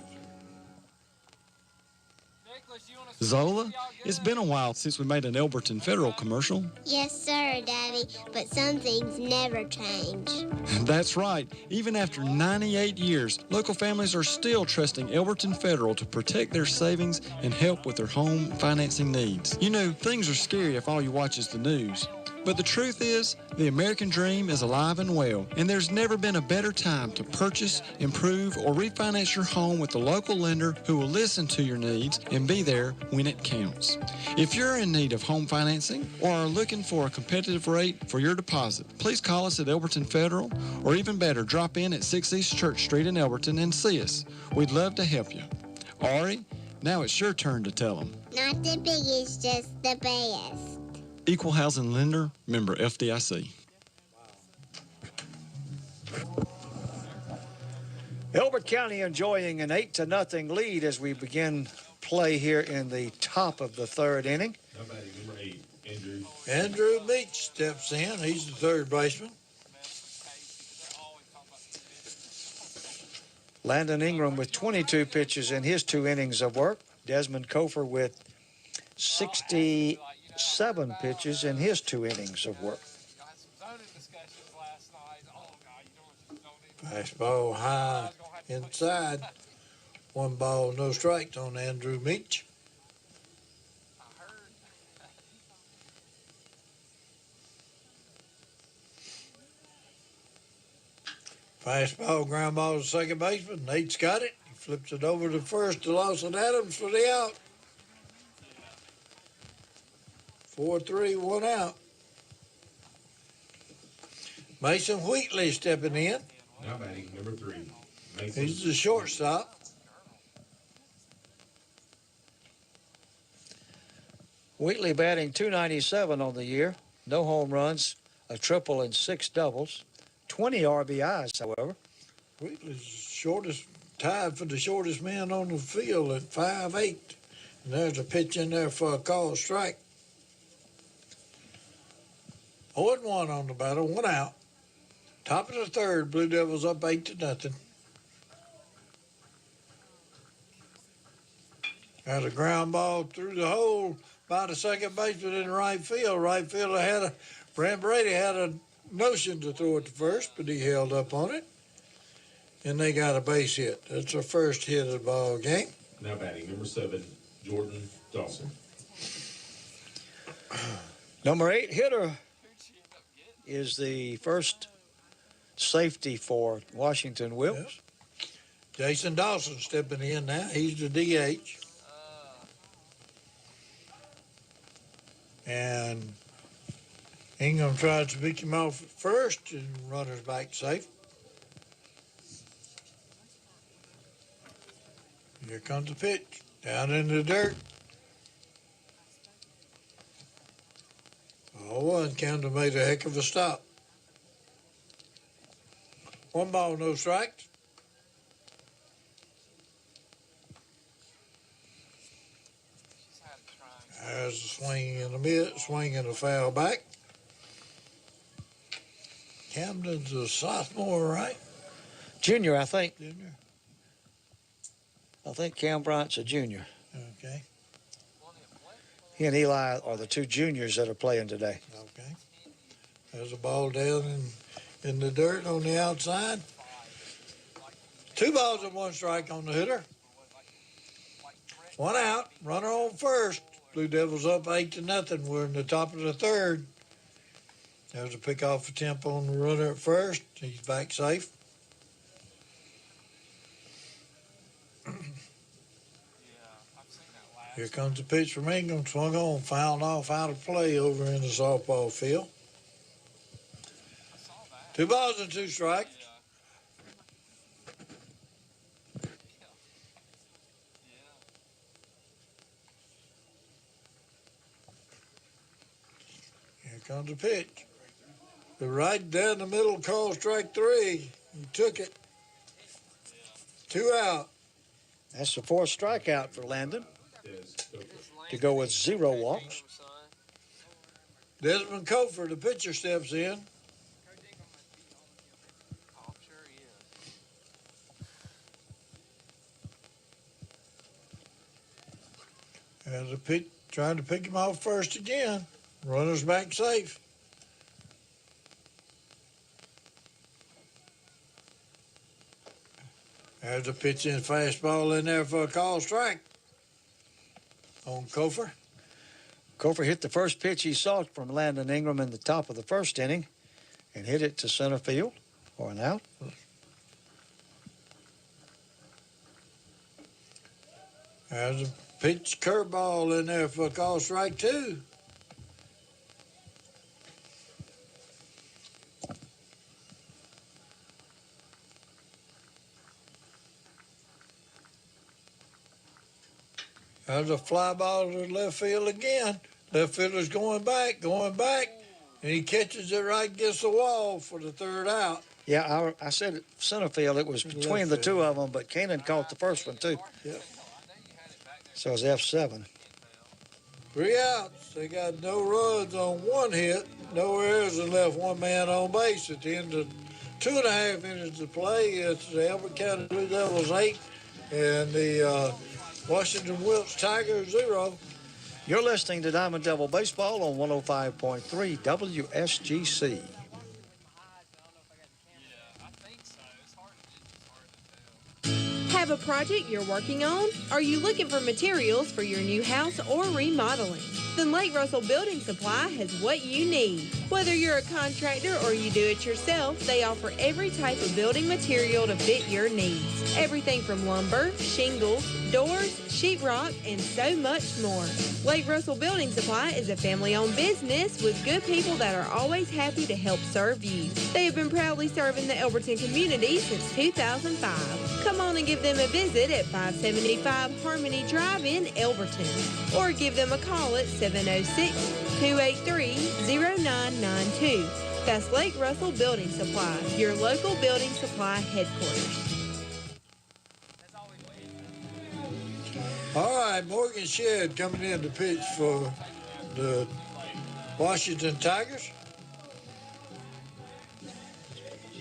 Zola, it's been a while since we made an Elberton Federal commercial. Yes, sir, Daddy, but some things never change. That's right. Even after 98 years, local families are still trusting Elberton Federal to protect their savings and help with their home financing needs. You know, things are scary if all you watch is the news. But the truth is, the American dream is alive and well, and there's never been a better time to purchase, improve, or refinance your home with a local lender who will listen to your needs and be there when it counts. If you're in need of home financing or are looking for a competitive rate for your deposit, please call us at Elberton Federal, or even better, drop in at 6 East Church Street in Elberton and see us. We'd love to help you. Ari, now it's your turn to tell them. Not the biggest, just the best. Equal Housing Lender, member FDIC. Elbert County enjoying an 8-0 lead as we begin play here in the top of the 3rd inning. Now batting, number 8, Andrew. Andrew Meach steps in. He's the 3rd baseman. Landon Ingram with 22 pitches in his 2 innings of work. Desmond Kofor with 67 pitches in his 2 innings of work. Fastball high inside. 1 ball, no strikes on Andrew Meach. Fastball, ground ball to second baseman. Nate's got it. He flips it over to first to Lawson Adams for the out. 4-3, 1 out. Mason Wheatley stepping in. Now batting number 3, Mason. He's the shortstop. Wheatley batting .297 on the year. No home runs, a triple and 6 doubles. 20 RBIs, however. Wheatley's tied for the shortest man on the field at 5'8". And there's a pitch in there for a called strike. 0-1 on the batter, 1 out. Top of the third, Blue Devils up 8-0. Got a ground ball through the hole by the second baseman in right field. Right fielder Brent Brady had a notion to throw it to first, but he held up on it. And they got a base hit. That's their first hit of the ball game. Now batting number 7, Jordan Dawson. Number 8 hitter is the first safety for Washington-Wilkes. Yep. Jason Dawson stepping in now. He's the DH. And Ingram tries to pick him off at first, and runner's back safe. Here comes the pitch. Down in the dirt. 0-1. Camden made a heck of a stop. 1 ball, no strikes. There's a swing in the mid, swing and a foul back. Camden's a sophomore, right? Junior, I think. Junior. I think Cam Bryant's a junior. Okay. He and Eli are the 2 juniors that are playing today. Okay. There's a ball down in the dirt on the outside. 2 balls and 1 strike on the hitter. 1 out. Runner on first. Blue Devils up 8-0. We're in the top of the third. There's a pick off attempt on the runner at first. He's back safe. Here comes the pitch from Ingram. Swung on, fouled off out of play over in the softball field. 2 balls and 2 strikes. Here comes the pitch. The right down the middle, called strike 3. He took it. 2 out. That's the 4th strikeout for Landon, to go with 0 walks. Desmond Cofer, the pitcher, steps in. There's a pitch, trying to pick him off first again. Runner's back safe. There's a pitch in fastball in there for a call strike on Cofer. Cofer hit the first pitch he saw from Landon Ingram in the top of the first inning and hit it to center field for an out. There's a pitch curveball in there for a call strike 2. There's a fly ball to left field again. Left fielder's going back, and he catches it right against the wall for the 3rd out. Yeah, I said center field. It was between the 2 of them, but Kanan caught the first one, too. Yep. So it's F7. 3 outs. They got no runs on 1 hit, no errors, and left 1 man on base at the end of 2.5 minutes of play. It's the Elbert County Blue Devils 8 and the Washington-Wilkes Tigers 0. You're listening to Diamond Devil Baseball on 105.3 WSGC. Have a project you're working on? Are you looking for materials for your new house or remodeling? then Lake Russell Building Supply has what you need. Whether you're a contractor or you do it yourself, they offer every type of building material to fit your needs. Everything from lumber, shingles, doors, sheetrock, and so much more. Lake Russell Building Supply is a family-owned business with good people that are always happy to help serve you. They have been proudly serving the Elberton community since 2005. Come on and give them a visit at 575 Harmony Drive in Elberton, or give them a call at 706-283-0992. That's Lake Russell Building Supply, your local building supply headquarters. All right, Morgan Shedd coming in to pitch for the Washington Tigers.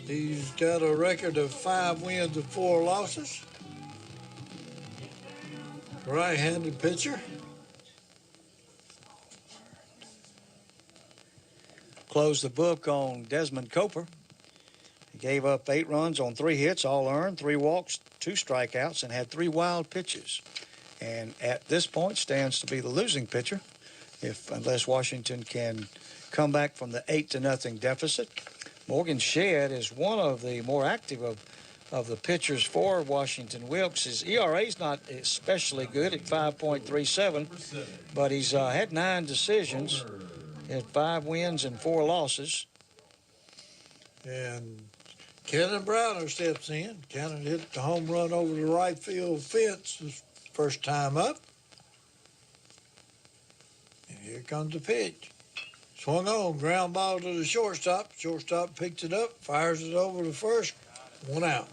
He's got a record of 5 wins and 4 losses. Right-handed pitcher. Closed the book on Desmond Coper. He gave up 8 runs on 3 hits, all earned, 3 walks, 2 strikeouts, and had 3 wild pitches. And at this point stands to be the losing pitcher, unless Washington can come back from the 8-0 deficit. Morgan Shedd is one of the more active of the pitchers for Washington-Wilkes. His ERA is not especially good at 5.37, but he's had 9 decisions, had 5 wins and 4 losses. And Cannon Browner steps in. Cannon hit the home run over the right field fence his first time up. And here comes the pitch. Swung on, ground ball to the shortstop. Shortstop picks it up, fires it over to first. 1 out.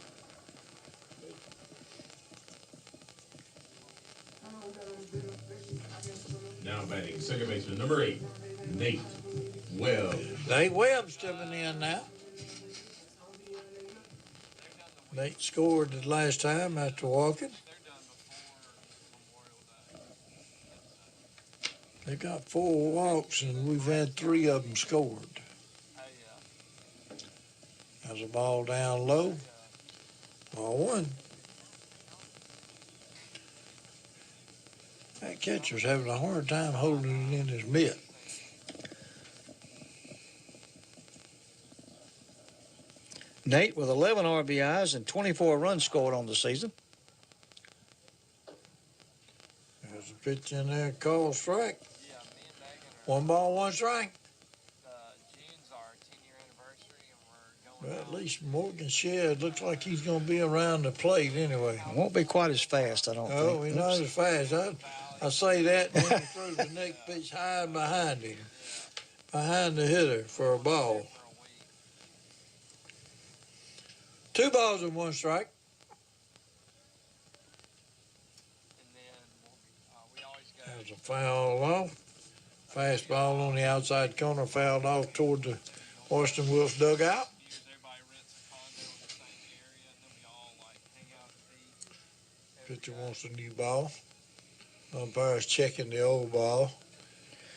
Now batting second baseman number 8, Nate Webb. Nate Webb stepping in now. Nate scored the last time after walking. They got 4 walks, and we've had 3 of them scored. There's a ball down low. Ball 1. That catcher's having a hard time holding it in his mitt. Nate with 11 RBIs and 24 runs scored on the season. There's a pitch in there called strike. 1 ball, 1 strike. Well, at least Morgan Shedd looks like he's going to be around the plate anyway. Won't be quite as fast, I don't think. Oh, he's not as fast. I say that, and then he throws the next pitch high and behind him, behind the hitter for a ball. 2 balls and 1 strike. There's a foul off. Fastball on the outside corner, fouled off toward the Washington-Wilkes dugout. Pitcher wants a new ball. Umpire's checking the old ball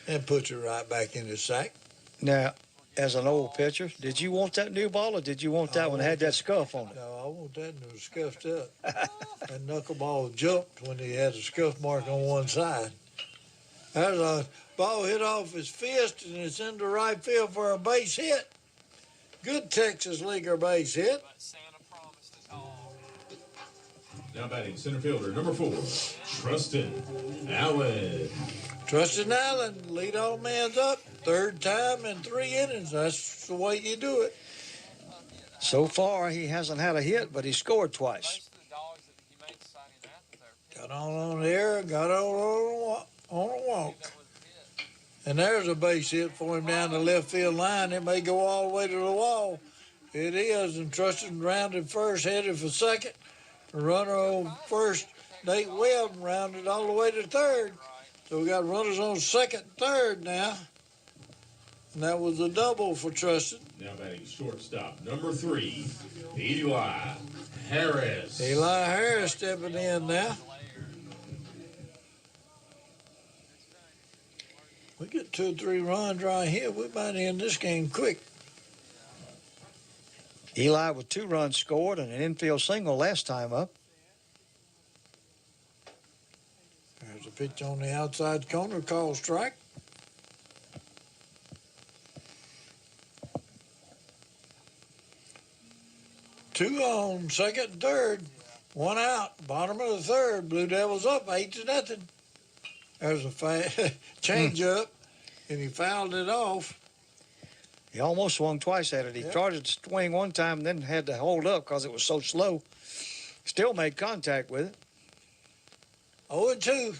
and puts it right back in the sack. Now, as an old pitcher, did you want that new ball or did you want that one that had that scuff on it? No, I want that one scuffed up. That knuckleball jumped when he had a scuff mark on one side. There's a ball hit off his fist, and it's into right field for a base hit. Good Texas Leaguer base hit. Now batting center fielder number 4, Trustin Allen. Trustin Allen, leadoff man's up. 3rd time in 3 innings. That's the way you do it. So far, he hasn't had a hit, but he scored twice. Got on the air, got on a walk. And there's a base hit for him down the left field line. It may go all the way to the wall. It is, and Trustin rounded first, headed for second. The runner on first, Nate Webb, rounded all the way to third. So we got runners on second and third now. And that was a double for Trustin. Now batting shortstop number 3, Eli Harris. Eli Harris stepping in now. We get 2 or 3 runs right here, we might end this game quick. Eli with 2 runs scored and an infield single last time up. There's a pitch on the outside corner called strike. Two on, second and third. One out, bottom of the third. Blue Devils up 8-0. There's a change up, and he fouled it off. He almost swung twice at it. He tried to swing one time and then had to hold up because it was so slow. Still made contact with it. 0-2.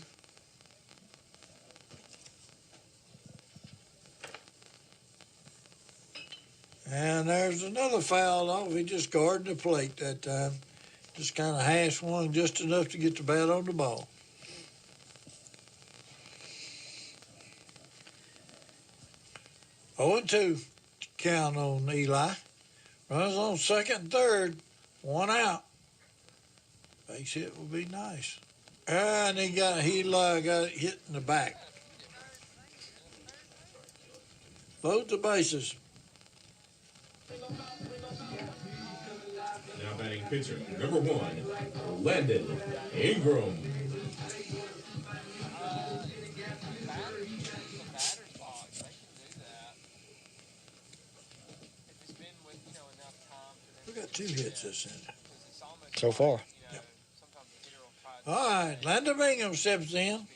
And there's another foul off. He just guarded the plate that time. Just kind of hash one just enough to get the bat on the ball. Oh and 2 count on Eli. Runners on second and third. One out. Base hit will be nice. And Eli got hit in the back. Load the bases. Now batting pitcher, number 1, Landon Ingram. We got 2 hits this inning. So far. Yep. All right, Landon Ingram steps in.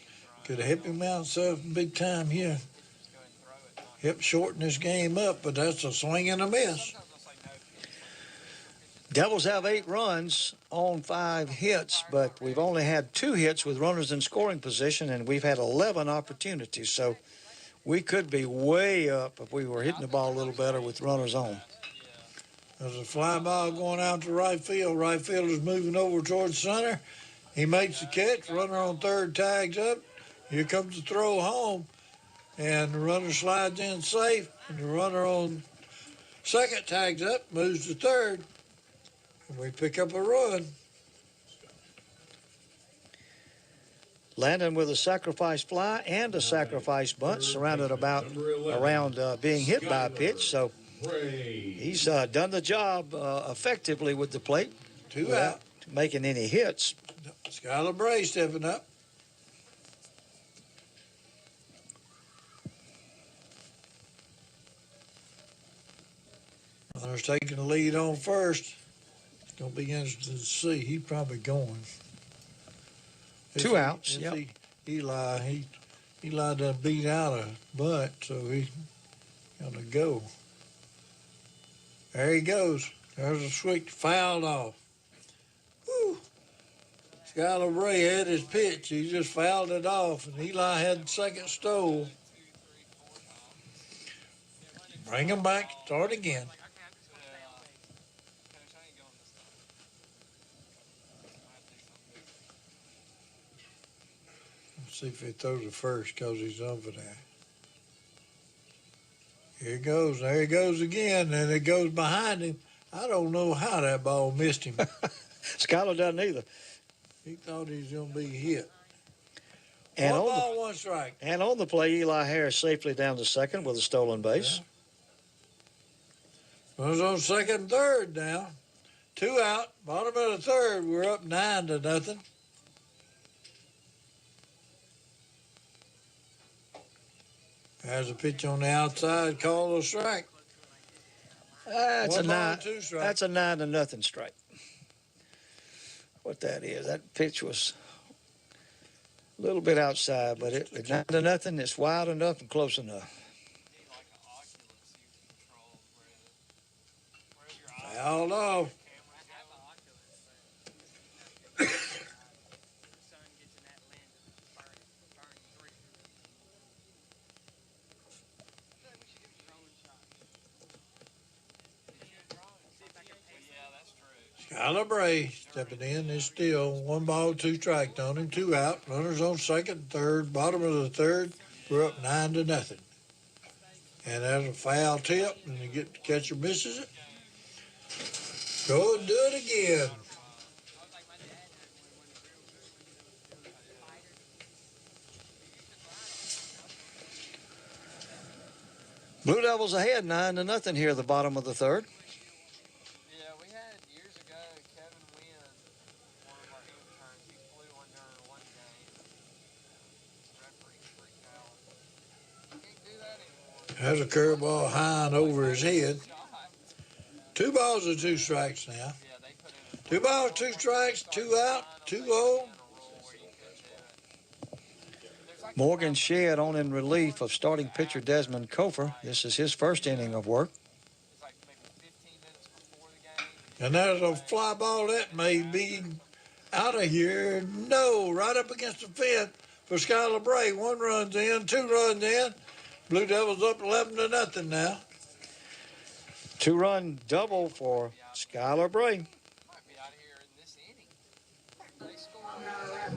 Could have helped him out himself big time here. Help shorten this game up, but that's a swing and a miss. Devils have 8 runs on 5 hits, but we've only had 2 hits with runners in scoring position, and we've had 11 opportunities. So we could be way up if we were hitting the ball a little better with runners on. There's a fly ball going out to right field. Right fielder's moving over towards center. He makes the catch. Runner on third tags up. Here comes the throw home. And the runner slides in safe. And the runner on second tags up, moves to third. And we pick up a run. Landon with a sacrifice fly and a sacrifice bunt, surrounded around being hit by a pitch. So he's done the job effectively with the plate. 2 out. Making any hits. Skylar Bray stepping up. Runner's taking the lead on first. It's going to be interesting to see. He's probably going. 2 outs. Yep. Eli done beat out a butt, so he's going to go. There he goes. There's a switch fouled off. Woo. Skylar Bray had his pitch. He just fouled it off, and Eli had the second stole. Bring him back. Start again. Let's see if he throws it first because he's over there. Here he goes. There he goes again, and it goes behind him. I don't know how that ball missed him. Skylar doesn't either. He thought he was going to be hit. And One ball, 1 strike. And on the play, Eli Harris safely down to second with a stolen base. Yeah. Runners on second and third now. 2 out. Bottom of the third. We're up 9-0. There's a pitch on the outside, called a strike. That's a 1-2 strike. That's a 9-0 strike. What that is? That pitch was a little bit outside, but it's 9-0. It's wide enough and close enough. Fouled off. Skylar Bray stepping in is still 1 ball, 2 strikes on him, 2 out. Runners on second and third. Bottom of the third. We're up 9-0. And there's a foul tip, and the catcher misses it. Go and do it again. Blue Devils ahead 9-0 here at the bottom of the third. Yeah, we had years ago Kevin Wynn, one of our interns. He flew one during one game. Referee freaked out. Can't do that anymore. There's a curveball high and over his head. 2 balls and 2 strikes now. Yeah, 2 balls, 2 strikes, 2 out, 2-0. Morgan Shedd on in relief of starting pitcher Desmond Kofer. This is his first inning of work. And there's a fly ball that may be out of here. No, right up against the fence for Skylar Bray. 1 run's in, 2 runs in. Blue Devils up 11-0 now. 2-run double for Skylar Bray.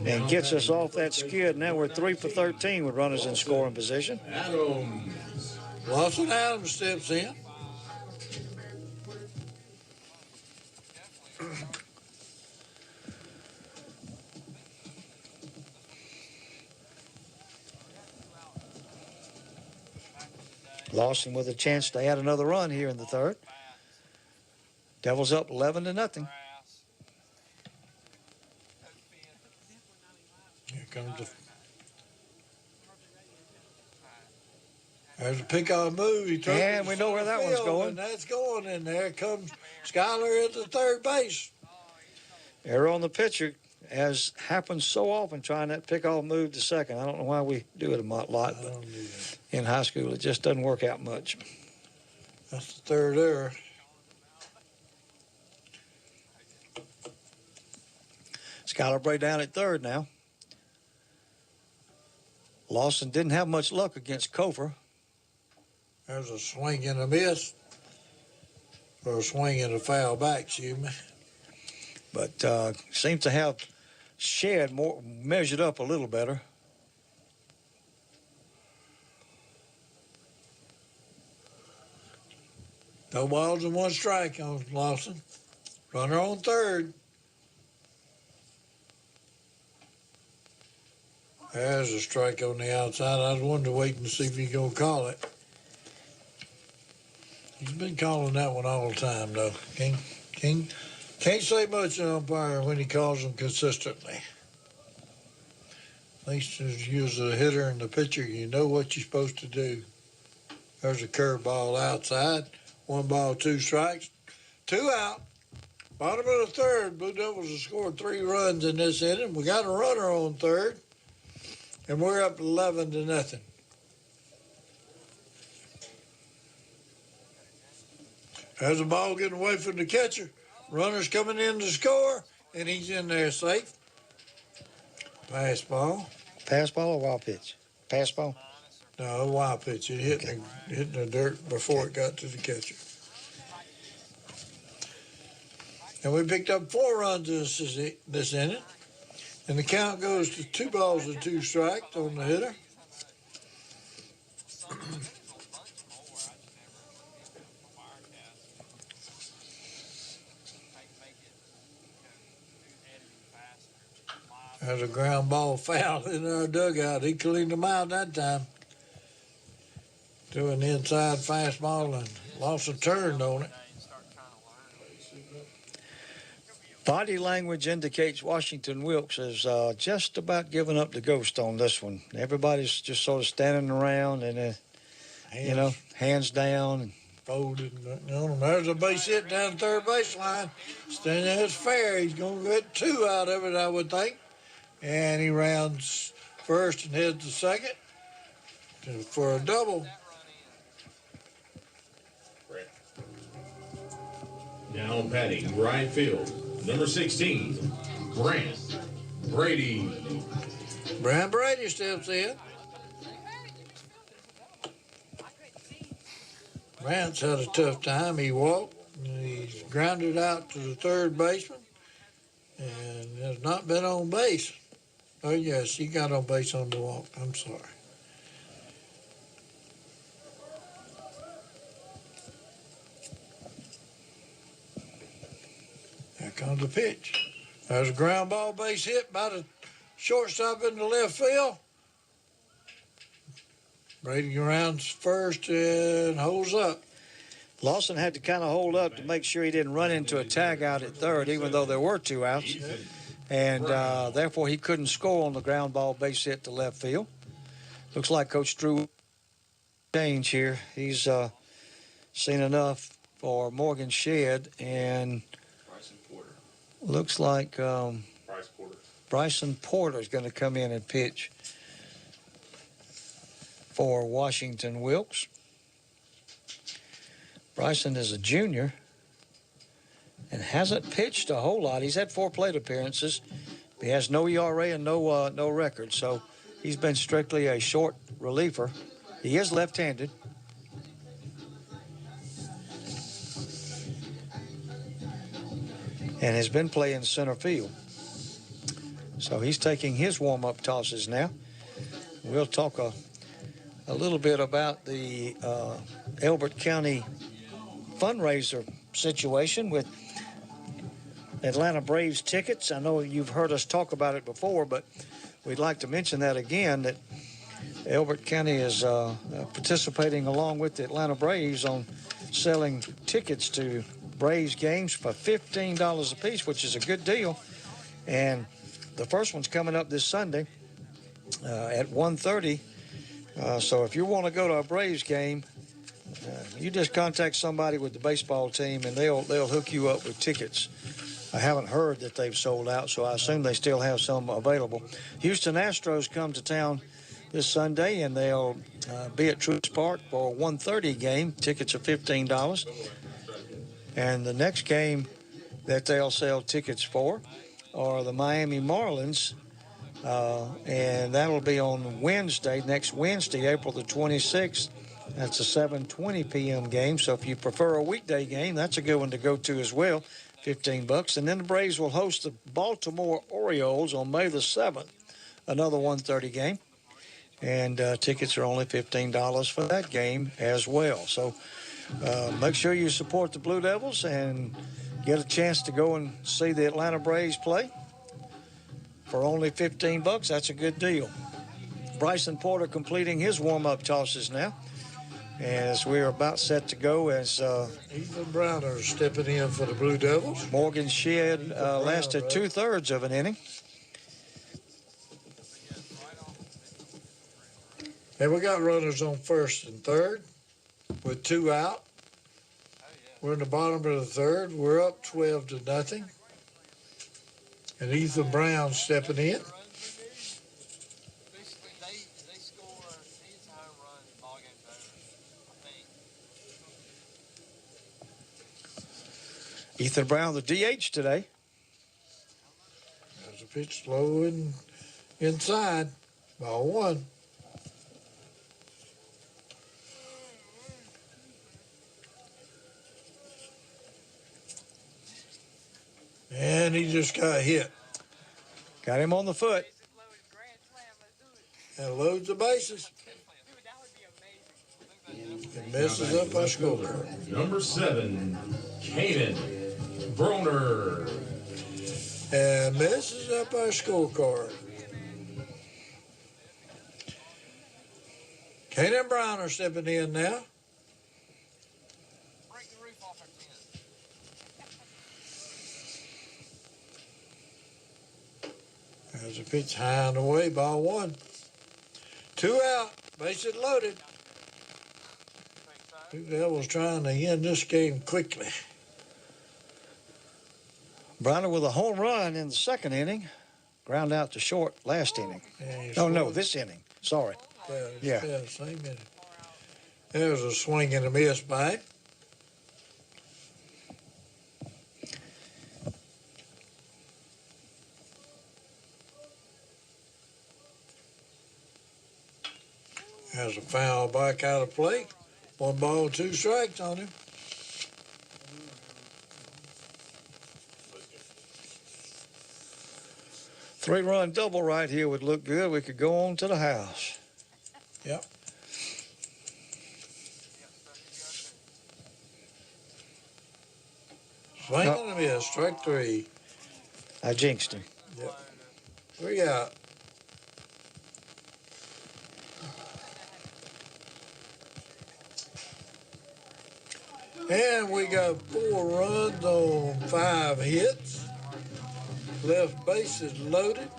And gets us off that skid. Now we're 3 for 13 with runners in scoring position. Adams. Lawson Adams steps in. Lawson with a chance to add another run here in the third. Devils up 11-0. Here comes the... There's a pickoff move. He throws And we know where that one's going. And that's going in there. Comes Skylar at the third base. Error on the pitcher, as happens so often trying that pickoff move to second. I don't know why we do it a lot, but in high school it just doesn't work out much. That's the third error. Skylar Bray down at third now. Lawson didn't have much luck against Kofer. There's a swing and a miss. Or a swing and a foul back, excuse me. But seems to have Shedd more measured up a little better. No balls and 1 strike on Lawson. Runner on third. There's a strike on the outside. I was wondering, waiting to see if he's going to call it. He's been calling that one all the time, though. Can't say much to umpire when he calls them consistently. At least as you as a hitter and the pitcher, you know what you're supposed to do. There's a curveball outside. 1 ball, 2 strikes. 2 out. Bottom of the third. Blue Devils have scored 3 runs in this inning. We got a runner on third. And we're up 11-0. There's a ball getting away from the catcher. Runner's coming in to score, and he's in there safe. Pass ball. Pass ball or wild pitch? Pass ball? No, wild pitch. It hit, hitting the dirt before it got to the catcher. And we picked up 4 runs this inning. And the count goes to 2 balls and 2 strikes on the hitter. There's a ground ball foul in our dugout. He cleaned them out that time. Threw an inside fastball and lost a turn on it. Body language indicates Washington-Wilkes is just about giving up the ghost on this one. Everybody's just sort of standing around and, hands down. And folded. There's a base hit down the third baseline. Standing there, it's fair. He's going to get 2 out of it, I would think. And he rounds first and heads to second for a double. Now batting right field, number 16, Brant Brady. Brant Brady steps in. Brant's had a tough time. He walked, and he's grounded out to the third baseman, and has not been on base. Oh, yes, he got on base on the walk. I'm sorry. There comes the pitch. There's a ground ball base hit by the shortstop in the left field. Brady rounds first and holds up. Lawson had to kind of hold up to make sure he didn't run into a tag out at third, even though there were 2 outs. And therefore, he couldn't score on the ground ball base hit to left field. Looks like Coach Drew change here. He's seen enough for Morgan Shedd and Looks like Bryce Porter. Bryson Porter is going to come in and pitch for Washington-Wilkes. Bryson is a junior and hasn't pitched a whole lot. He's had 4 plate appearances. He has no ERA and no record, so he's been strictly a short reliever. He is left-handed. And has been playing center field. So he's taking his warm-up tosses now. We'll talk a little bit about the Elbert County fundraiser situation with Atlanta Braves tickets. I know you've heard us talk about it before, but we'd like to mention that again, that Elbert County is participating along with the Atlanta Braves on selling tickets to Braves games for $15 a piece, which is a good deal. And the first one's coming up this Sunday at 1:30. So if you want to go to a Braves game, you just contact somebody with the baseball team, and they'll hook you up with tickets. I haven't heard that they've sold out, so I assume they still have some available. Houston Astros come to town this Sunday, and they'll be at Truist Park for a 1:30 game. Tickets are $15. And the next game that they'll sell tickets for are the Miami Marlins, and that'll be on Wednesday, next Wednesday, April the 26th. That's a 7:20 p.m. game, so if you prefer a weekday game, that's a good one to go to as well, $15. And then the Braves will host the Baltimore Orioles on May the 7th, another 1:30 game. And tickets are only $15 for that game as well. So make sure you support the Blue Devils and get a chance to go and see the Atlanta Braves play for only $15. That's a good deal. Bryson Porter completing his warm-up tosses now, as we are about set to go, as Ethan Browner stepping in for the Blue Devils. Morgan Shedd lasted 2/3 of an inning. And we got runners on first and third with 2 out. We're in the bottom of the third. We're up 12-0. And Ethan Brown stepping in. They score, he's a home run, ball game's over, I think. Ethan Brown, the DH today. There's a pitch slow and inside. Ball 1. And he just got hit. Got him on the foot. And loads the bases. And messes up our scorecard. Number 7, Kanan Broner. And messes up our scorecard. Kanan Brown are stepping in now. There's a pitch high and away, ball 1. 2 out, bases loaded. Blue Devils trying to end this game quickly. Browner with a home run in the second inning. Ground out to short last inning. Oh, no, this inning. Sorry. Yeah, same inning. There's a swing and a miss by him. There's a foul back out of play. 1 ball, 2 strikes on him. Three-run double right here would look good. We could go on to the house. Yep. Swing and a miss, strike 3. I jinxed him. Yep. 3 out. And we got 4 runs on 5 hits. Left bases loaded,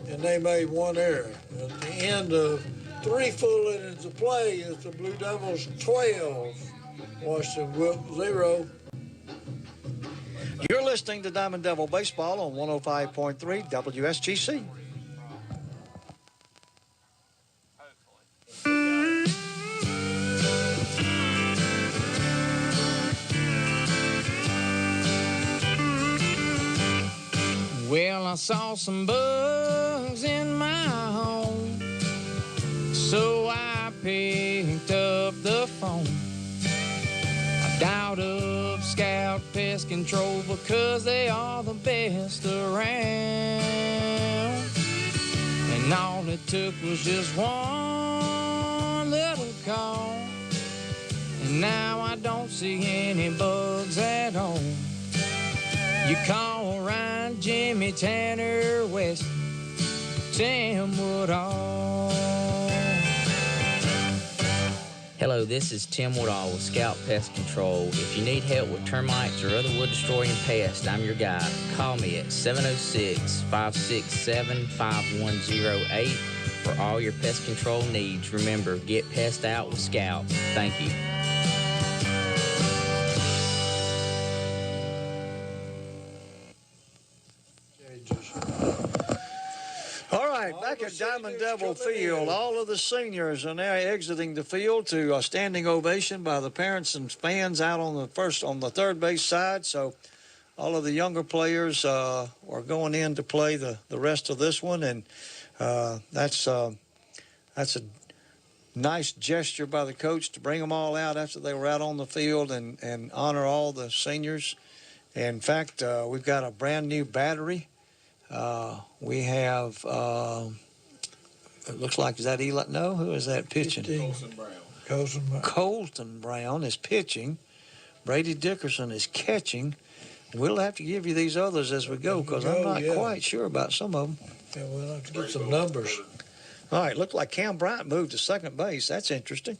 and they made 1 error. At the end of 3 full innings of play, it's the Blue Devils 12, Washington-Wilkes 0. You're listening to Diamond Devil Baseball on 105.3 WSGC. Well, I saw some bugs in my home, so I picked up the phone. I dialed up Scout Pest Control because they are the best around. And all it took was just one little call, and now I don't see any bugs at all. You call Ryan, Jimmy, Tanner, West, Tim Woodall. Hello, this is Tim Woodall with Scout Pest Control. If you need help with termites or other wood-destroying pests, I'm your guy. Call me at 706-567-5108 for all your pest control needs. Remember, get pests out with Scout. Thank you. All right, back at Diamond Devil Field, all of the seniors are now exiting the field to a standing ovation by the parents and fans out on the third base side. So all of the younger players are going in to play the rest of this one, and that's a nice gesture by the coach to bring them all out after they were out on the field and honor all the seniors. In fact, we've got a brand new battery. We have, it looks like, is that Eli? No, who is that pitching? Colton Brown is pitching. Brady Dickerson is catching. We'll have to give you these others as we go because I'm not quite sure about some of them. Yeah, we'll have to get some numbers. All right, looked like Cam Bryant moved to second base. That's interesting.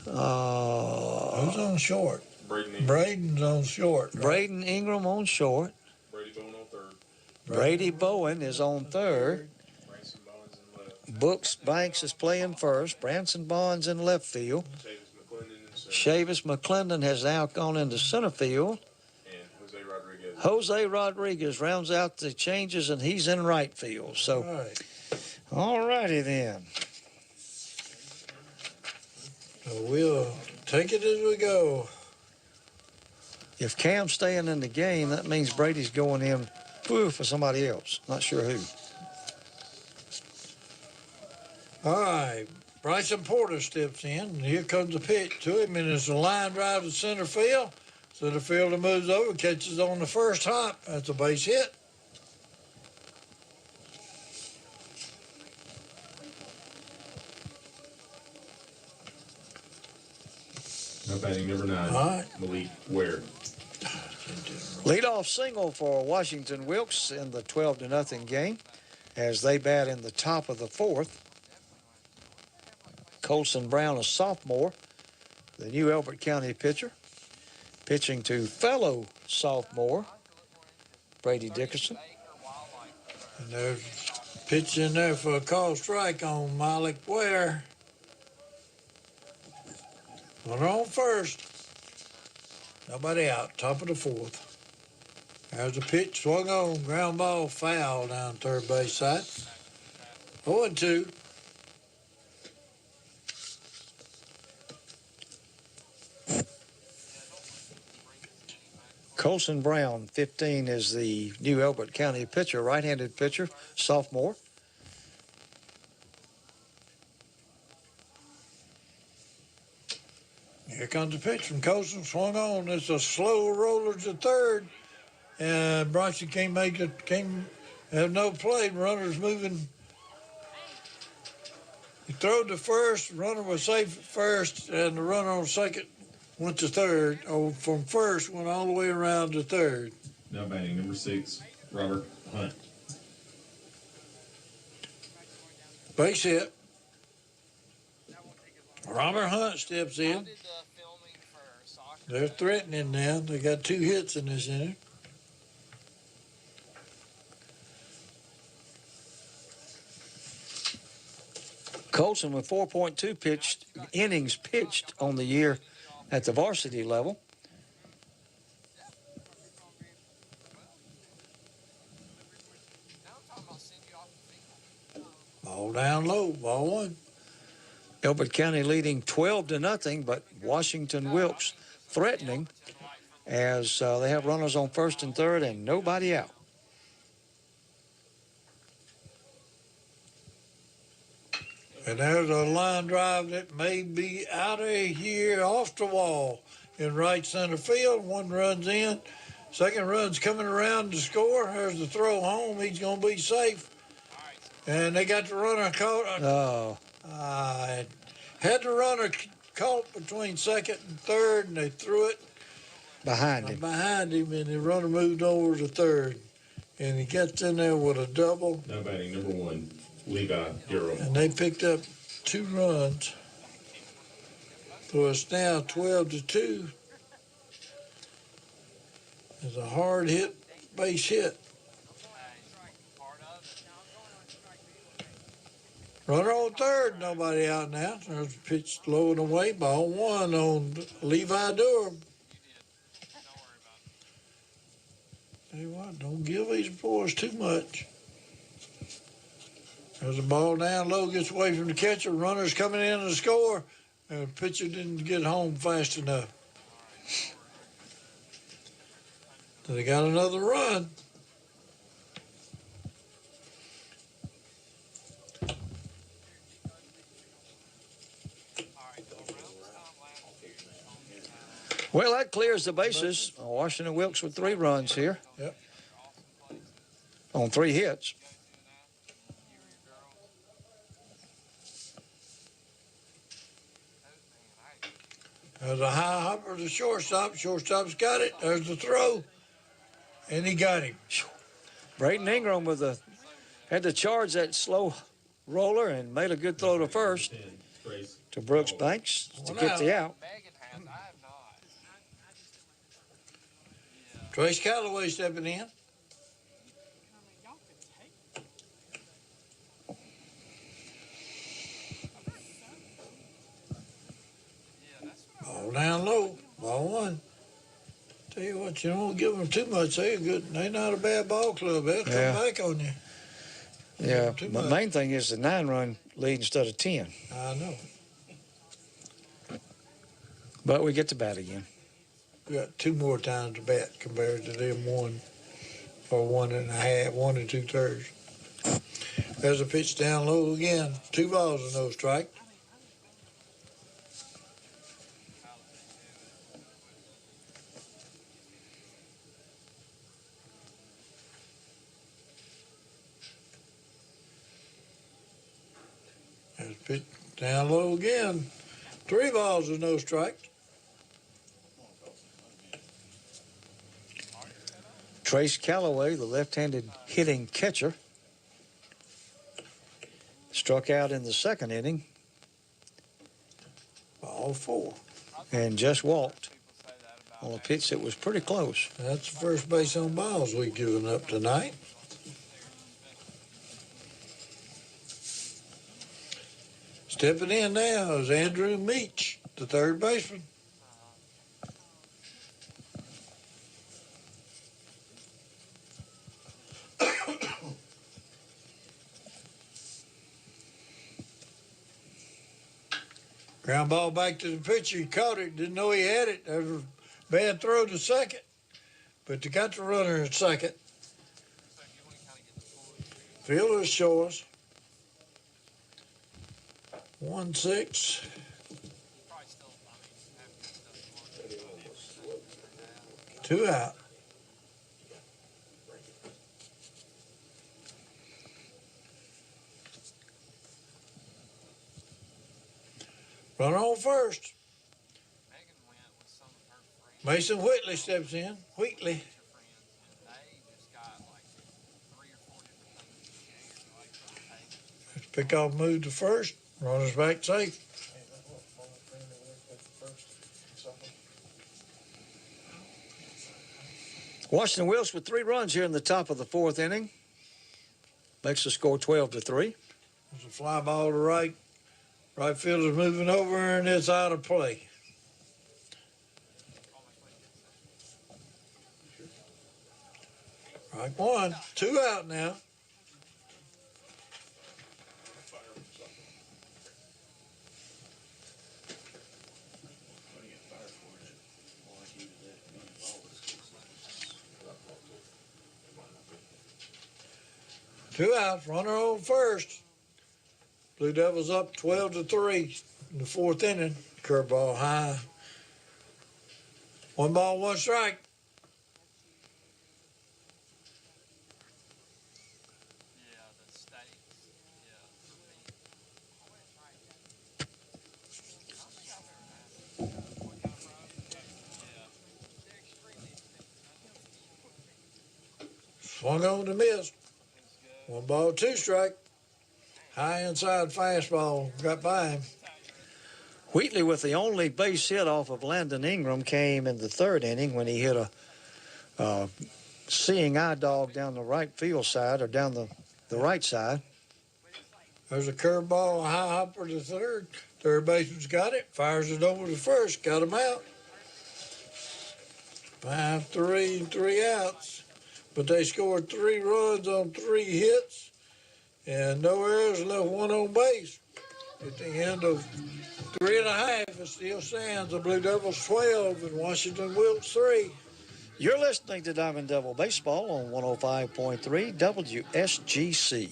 Who's on short? Braden's on short. Right? Braden Ingram on short. Brady Bowen on third. Brady Bowen is on third. Brooks Banks is playing first. Branson Bonds in left field. Chavis McClendon has now gone into center field. And Jose Rodriguez. Jose Rodriguez rounds out the changes, and he's in right field. So, all righty then. So we'll take it as we go. If Cam's staying in the game, that means Brady's going in for somebody else. Not sure who. All right. Bryson Porter steps in, and here comes the pitch to him, and it's a line drive to center field. Center fielder moves over, catches on the first hop. That's a base hit. Now batting number 9, All right. Malik Ware. Leadoff single for Washington-Wilkes in the 12-0 game as they bat in the top of the fourth. Colson Brown, a sophomore, the new Elbert County pitcher, pitching to fellow sophomore Brady Dickerson. And there's pitch in there for a call strike on Malik Ware. Runner on first. Nobody out. Top of the fourth. There's a pitch swung on. Ground ball foul down third base side. 0-2. Colson Brown, 15, is the new Elbert County pitcher, right-handed pitcher, sophomore. Here comes the pitch from Colson, swung on. It's a slow roller to third. And Bryson can't have no play. Runner's moving. He threw to first. Runner was safe at first, and the runner on second went to third. Oh, from first went all the way around to third. Now batting number 6, Robert Hunt. Base hit. Robert Hunt steps in. They're threatening now. They got 2 hits in this inning. Colson with 4.2 innings pitched on the year at the varsity level. Ball down low, ball one. Elbert County leading 12-0, but Washington-Wilkes threatening as they have runners on first and third and nobody out. And there's a line drive that may be out of here off the wall in right center field. One runs in. Second run's coming around to score. There's the throw home. He's going to be safe. And they got the runner caught. Oh. Had the runner caught between second and third, and they threw it behind him, and the runner moved over to third. And he gets in there with a double. Now batting number one, Levi Durham. And they picked up 2 runs. So it's now 12-2. It's a hard hit, base hit. Runner on third, nobody out now. There's a pitch low and away, ball one on Levi Durham. Tell you what, don't give these boys too much. There's a ball down low, gets away from the catcher. Runner's coming in to score, and the pitcher didn't get home fast enough. So they got another run. Well, that clears the bases. Washington-Wilkes with 3 runs here. Yep. On 3 hits. There's a high hopper to shortstop. Shortstop's got it. There's the throw. And he got him. Braden Ingram had to charge that slow roller and made a good throw to first to Brooks Banks to get the out. Trace Calloway stepping in. Ball down low, ball one. Tell you what, you don't give them too much. They're good. They're not a bad ball club. They'll come back on you. Yeah, the main thing is the 9-run lead instead of 10. I know. But we get to bat again. We got 2 more times to bat compared to them 1 or 1.5, 1 2/3. There's a pitch down low again. 2 balls and no strike. There's a pitch down low again. 3 balls and no strike. Trace Calloway, the left-handed hitting catcher, struck out in the 2nd inning. Ball 4. And just walked on a pitch that was pretty close. That's the first base on balls we've given up tonight. Stepping in now is Andrew Meach, the 3rd baseman. Ground ball back to the pitcher. He caught it. Didn't know he had it. There was a bad throw to second. But they got the runner at second. Fielder's choice. 1-6. Two out. Runner on first. Mason Whitley steps in. Wheatley. Pickoff move to first. Runner's back safe. Washington-Wilkes with 3 runs here in the top of the 4th inning. Makes the score 12-3. There's a fly ball to right. Right fielder's moving over, and it's out of play. Right 1. 2 out now. 2 outs, runner on first. Blue Devils up 12-3 in the 4th inning. Curveball high. 1 ball, 1 strike. Swung on to miss. 1 ball, 2 strike. High inside fastball got by him. Wheatley with the only base hit off of Landon Ingram came in the 3rd inning when he hit a seeing eye dog down the right field side or down the right side. There's a curveball, a high hopper to third. Third baseman's got it, fires it over to first, got him out. 5-3, 3 outs. But they scored 3 runs on 3 hits and no errors, left 1 on base. At the end of 3 1/2, it still stands the Blue Devils 12 and Washington-Wilkes 3. You're listening to Diamond Devil Baseball on 105.3 WSGC.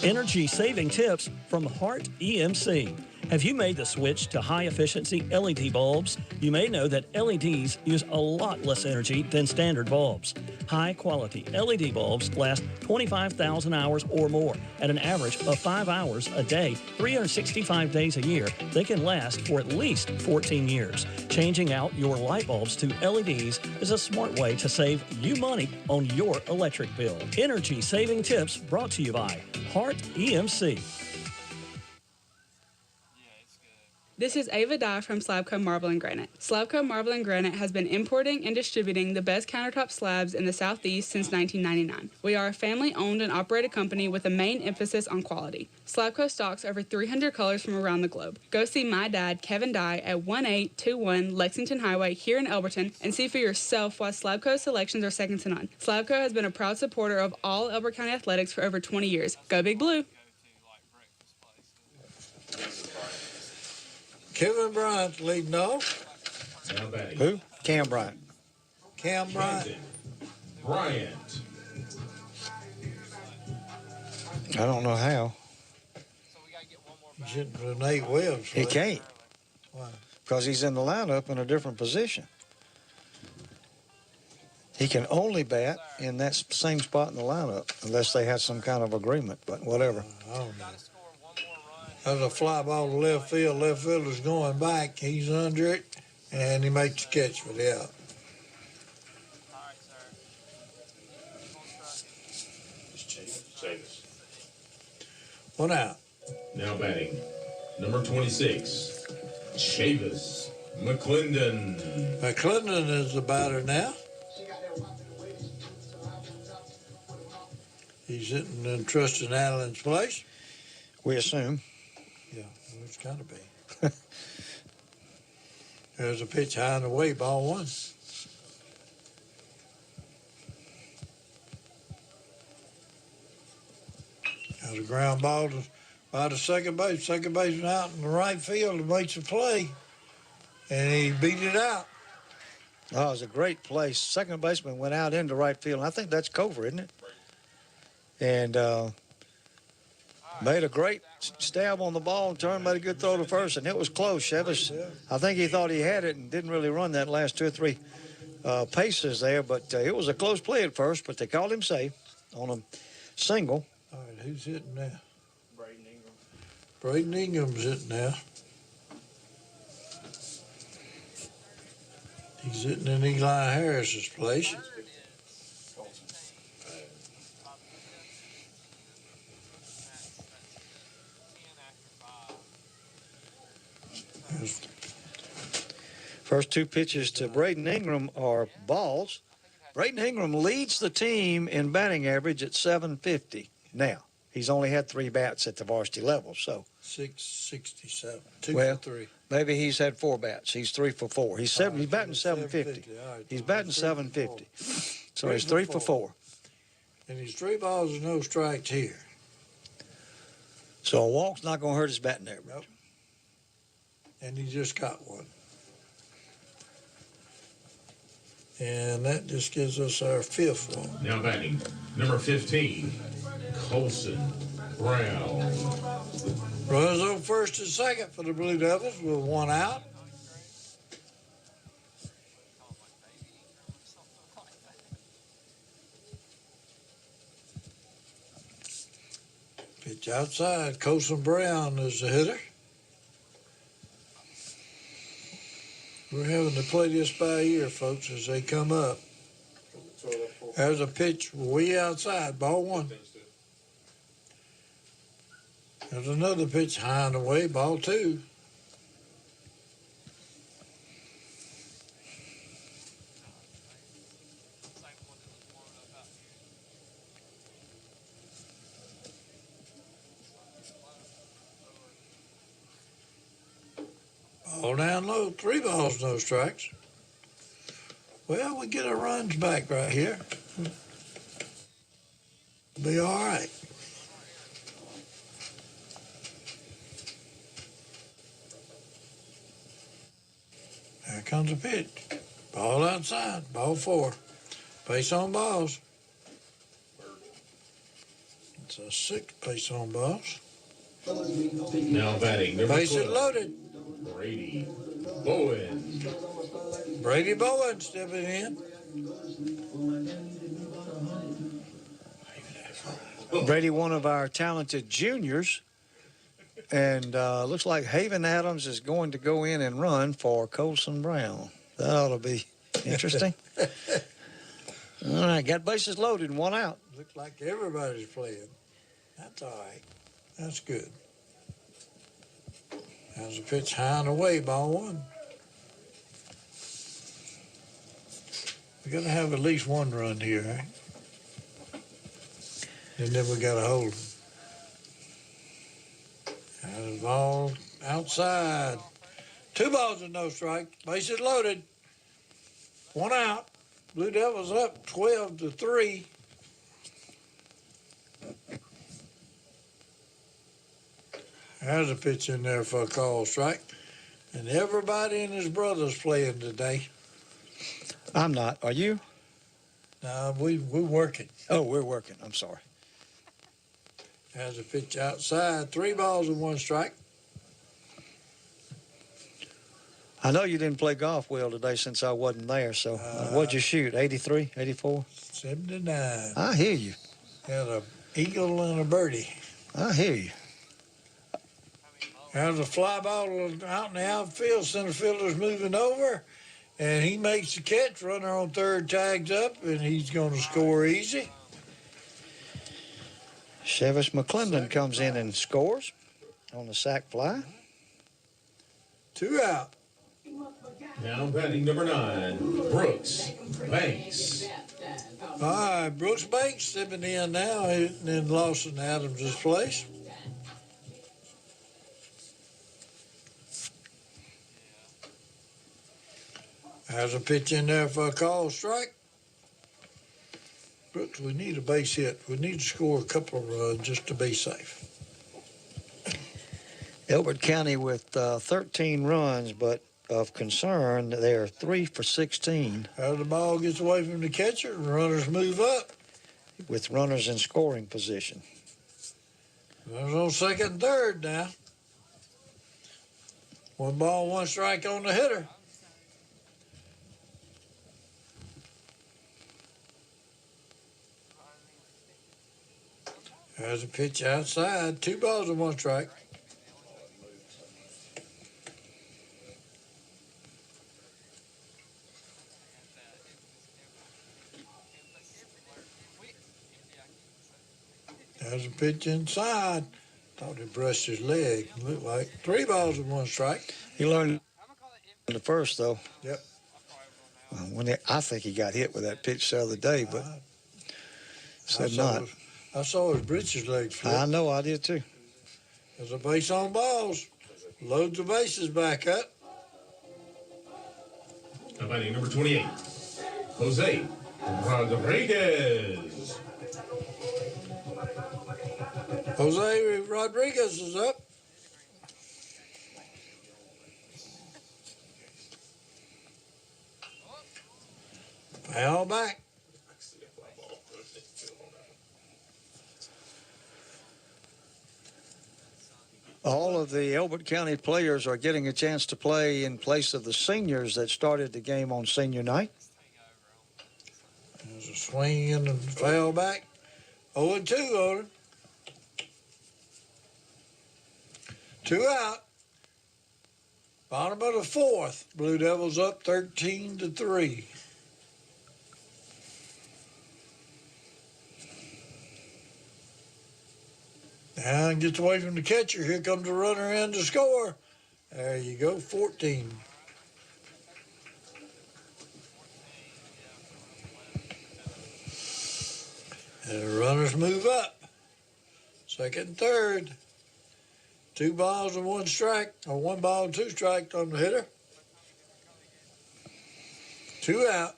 Energy saving tips from Hart EMC. Have you made the switch to high-efficiency LED bulbs? You may know that LEDs use a lot less energy than standard bulbs. High-quality LED bulbs last 25,000 hours or more. At an average of 5 hours a day, 365 days a year, they can last for at least 14 years. Changing out your light bulbs to LEDs is a smart way to save you money on your electric bill. Energy-saving tips brought to you by Hart EMC. This is Ava Dye from Slabco Marble and Granite. Slabco Marble and Granite has been importing and distributing the best countertop slabs in the Southeast since 1999. We are a family-owned and operated company with a main emphasis on quality. Slabco stocks over 300 colors from around the globe. Go see my dad, Kevin Dye, at 1821 Lexington Highway here in Elberton and see for yourself why Slabco's selections are second to none. Slabco has been a proud supporter of all Elbert County athletics for over 20 years. Go Big Blue! Kevin Bryant leading off. Now batting. Who? Cam Bryant. Cam Bryant. Bryant. I don't know how. He's hitting for Nate Webbs. He can't. Why? Because he's in the lineup in a different position. He can only bat in that same spot in the lineup unless they had some kind of agreement, but whatever. I don't know. There's a fly ball to left field. Left fielder's going back. He's under it, and he makes the catch for the out. Chavis. 1 out. Now batting. Number 26, Chavis McClendon. McClendon is the batter now. He's hitting in Tristan Allen's place. We assume. Yeah, it's got to be. There's a pitch high and away, ball 1. There's a ground ball by the second base. Second baseman out in the right field and makes a play, and he beat it out. Oh, it was a great play. Second baseman went out into right field, and I think that's Cover, isn't it? And made a great stab on the ball and turned, made a good throw to first, and it was close. Chevis, I think he thought he had it and didn't really run that last 2 or 3 paces there, but it was a close play at first, but they called him safe on a single. All right, who's hitting now? Braden Ingram's hitting now. He's hitting in Eli Harris's place. First 2 pitches to Braden Ingram are balls. Braden Ingram leads the team in batting average at .750 now. He's only had 3 bats at the varsity level, so. 667. 2 well, for 3. Maybe he's had 4 bats. He's 3 for 4. He's batting .750. Right. He's batting .750. So he's 3 for 4. And he's 3 balls and no strikes here. So a walk's not going to hurt his batting average. Nope. And he just got one. And that just gives us our 5th one. Now batting, number 15, Colson Brown. Runners on first and second for the Blue Devils with 1 out. Pitch outside. Colson Brown is the hitter. We're having to play this by ear, folks, as they come up. There's a pitch way outside, ball 1. There's another pitch high and away, ball 2. Ball down low, 3 balls, no strikes. Well, we get our runs back right here. Be all right. There comes a pitch. Ball outside, ball 4. Base on balls. It's a 6 base on balls. Now batting, number Bases 12, loaded. Brady Bowen. Brady Bowen stepping in. Brady, one of our talented juniors, and looks like Haven Adams is going to go in and run for Colson Brown. That ought to be interesting. All right, got bases loaded and 1 out. Looks like everybody's playing. That's all right. That's good. There's a pitch high and away, ball 1. We got to have at least 1 run here, right? And then we got to hold them. And the ball outside. 2 balls and no strike. Bases loaded. 1 out. Blue Devils up 12-3. There's a pitch in there for a call strike. And everybody and his brother's playing today. I'm not. Are you? No, we're working. Oh, we're working. I'm sorry. There's a pitch outside. 3 balls and 1 strike. I know you didn't play golf well today since I wasn't there, so what'd you shoot, 83, 84? 79. I hear you. Had a eagle and a birdie. I hear you. There's a fly ball out in the outfield. Center fielder's moving over, and he makes the catch. Runner on third tags up, and he's going to score easy. Chevis McClendon comes in and scores on the sac fly. 2 out. Now batting number 9, Brooks Banks. All right, Brooks Banks stepping in now in Lawson Adams' place. There's a pitch in there for a call strike. Brooks, we need a base hit. We need to score a couple of runs just to be safe. Elbert County with 13 runs, but of concern, they are 3 for 16. As the ball gets away from the catcher, runners move up. With runners in scoring position. Runners on second and third now. 1 ball, 1 strike on the hitter. There's a pitch outside. 2 balls and 1 strike. There's a pitch inside. Thought he brushed his leg. Looked like 3 balls and 1 strike. He learned in the first, though. Yep. I think he got hit with that pitch the other day, but said not. I saw his britches leg flip. I know, I did too. There's a base on balls. Loads the bases back up. Now batting number 28, Jose Rodriguez. Jose Rodriguez is up. Foul back. All of the Elbert County players are getting a chance to play in place of the seniors that started the game on senior night. There's a swing and a foul back. 0-2 on it. 2 out. Bottom of the fourth. Blue Devils up 13-3. Now gets away from the catcher. Here comes the runner in to score. There you go, 14. And the runners move up. Second and third. 2 balls and 1 strike, or 1 ball and 2 strikes on the hitter. 2 out.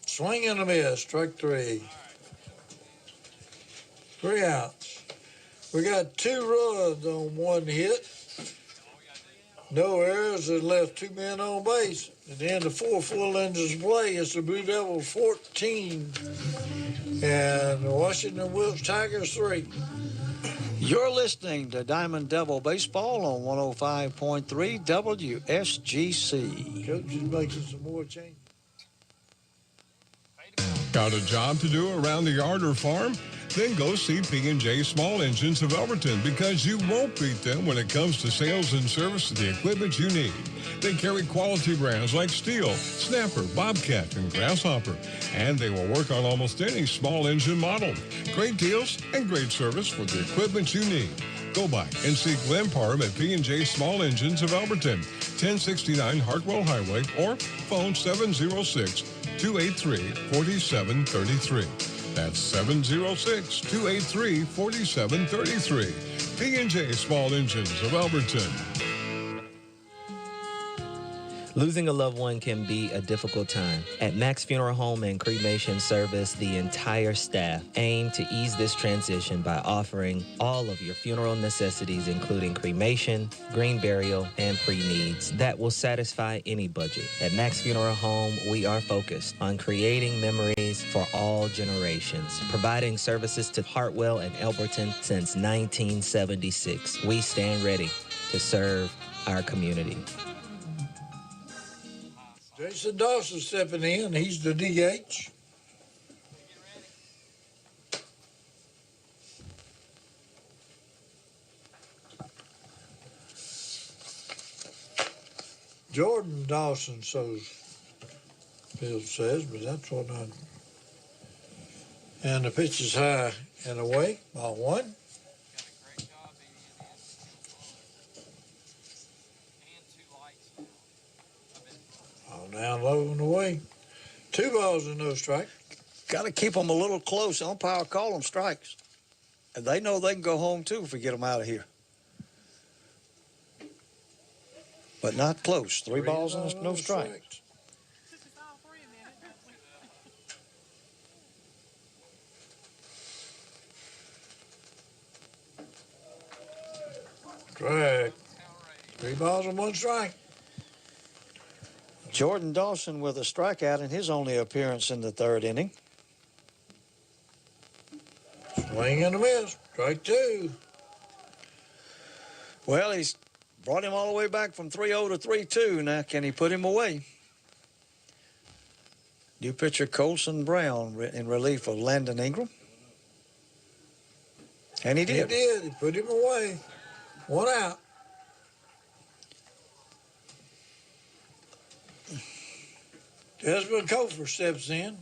Swing and a miss, strike 3. 3 outs. We got 2 runs on 1 hit. No errors and left 2 men on base. At the end of 4 full innings of play, it's the Blue Devils 14 and the Washington-Wilkes Tigers 3. You're listening to Diamond Devil Baseball on 105.3 WSGC. Coach is making some more changes. Got a job to do around the yard or farm? Then go see P&J Small Engines of Elberton, because you won't beat them when it comes to sales and service of the equipment you need. They carry quality brands like Steel, Snapper, Bobcat, and Grasshopper, and they will work on almost any small engine model. Great deals and great service for the equipment you need. Go by and see Glenn Parham at P&J Small Engines of Elberton, 1069 Hartwell Highway, or phone 706-283-4733. That's 706-283-4733. P&J Small Engines of Elberton. Losing a loved one can be a difficult time. At Max Funeral Home and Cremation Service, the entire staff aim to ease this transition by offering all of your funeral necessities, including cremation, green burial, and pre-needs that will satisfy any budget. At Max Funeral Home, we are focused on creating memories for all generations, providing services to Hartwell and Elberton since 1976. We stand ready to serve our community. Jason Dawson stepping in. He's the DH. Jordan Dawson, so Bill says, but that's what I'm. And the pitch is high and away. Ball 1. Down low and away. 2 balls and no strike. Got to keep them a little close. Umpire call them strikes. And they know they can go home, too, if we get them out of here. But not close. 3 balls and no strikes. Strike. 3 balls and 1 strike. Jordan Dawson with a strikeout in his only appearance in the 3rd inning. Swing and a miss. Strike 2. Well, he's brought him all the way back from 3-0 to 3-2. Now, can he put him away? New pitcher Colson Brown in relief of Landon Ingram. And he did. He did. He put him away. 1 out. Desmond Cofer steps in.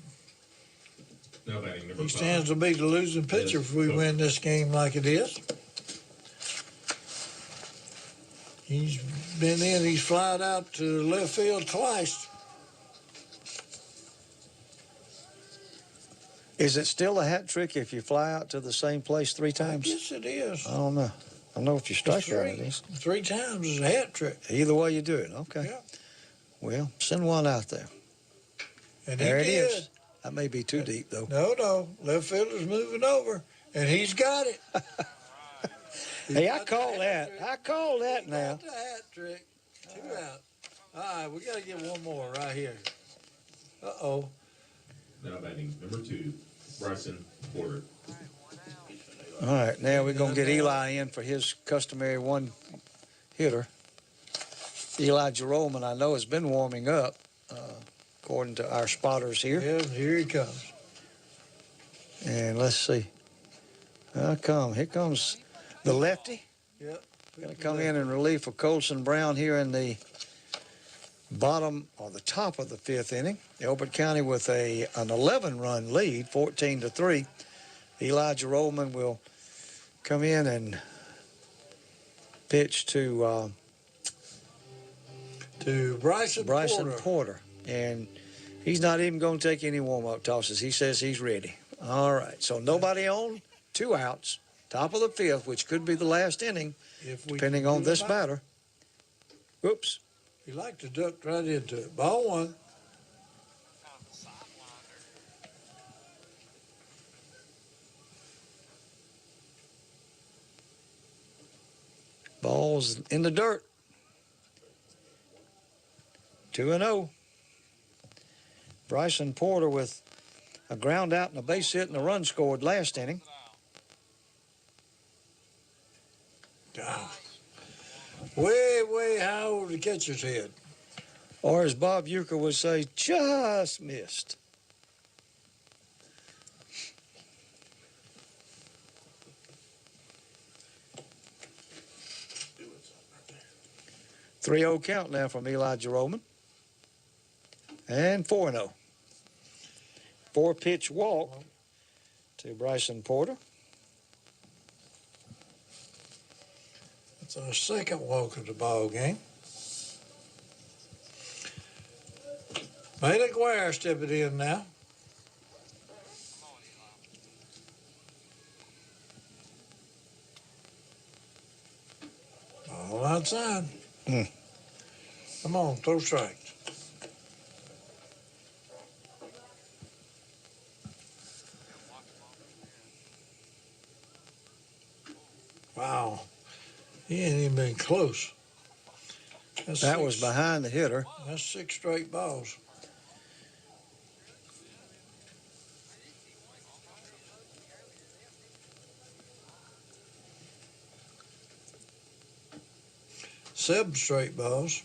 Now batting number He 5. stands to be the losing pitcher if we win this game like it is. He's been in. He's flied out to left field twice. Is it still a hat trick if you fly out to the same place 3 times? Yes, it is. I don't know. I don't know if you strike out it is. 3 times is a hat trick. Either way you do it. Okay. Yeah. Well, send one out there. And there he it did. is. That may be too deep, though. No. Left fielder's moving over, and he's got it. Hey, I call that. I call that now. Got the hat trick. 2 out. All right, we got to get one more right here. Uh-oh. Now batting number 2, Bryson Porter. All right, now we're going to get Eli in for his customary one hitter. Eli Jerome, I know, has been warming up, according to our spotters here. Yeah, here he comes. And let's see. Here comes the lefty. Yep. Going to come in relief for Colson Brown here in the bottom or the top of the 5th inning. Elbert County with an 11-run lead, 14-3. Elijah Rollman will come in and pitch to Bryson Porter. And he's not even going to take any warm-up tosses. He says he's ready. All right, so nobody on, 2 outs, top of the 5th, which could be the last inning, depending on this batter. Whoops. He liked to duck right into it. Ball 1. Ball's in the dirt. 2-0. Bryson Porter with a ground out and a base hit and a run scored last inning. Way high over the catcher's head. Or as Bob Euchre would say, just missed. Three 3-0 count now from Elijah Roman. And 4-0. 4-pitch walk to Bryson Porter. That's our second walk of the ball game. Bailey Guare stepping in now. Ball outside. Come on, throw strikes. Wow. He ain't even been close. That was behind the hitter. That's 6 straight balls. Seven straight balls.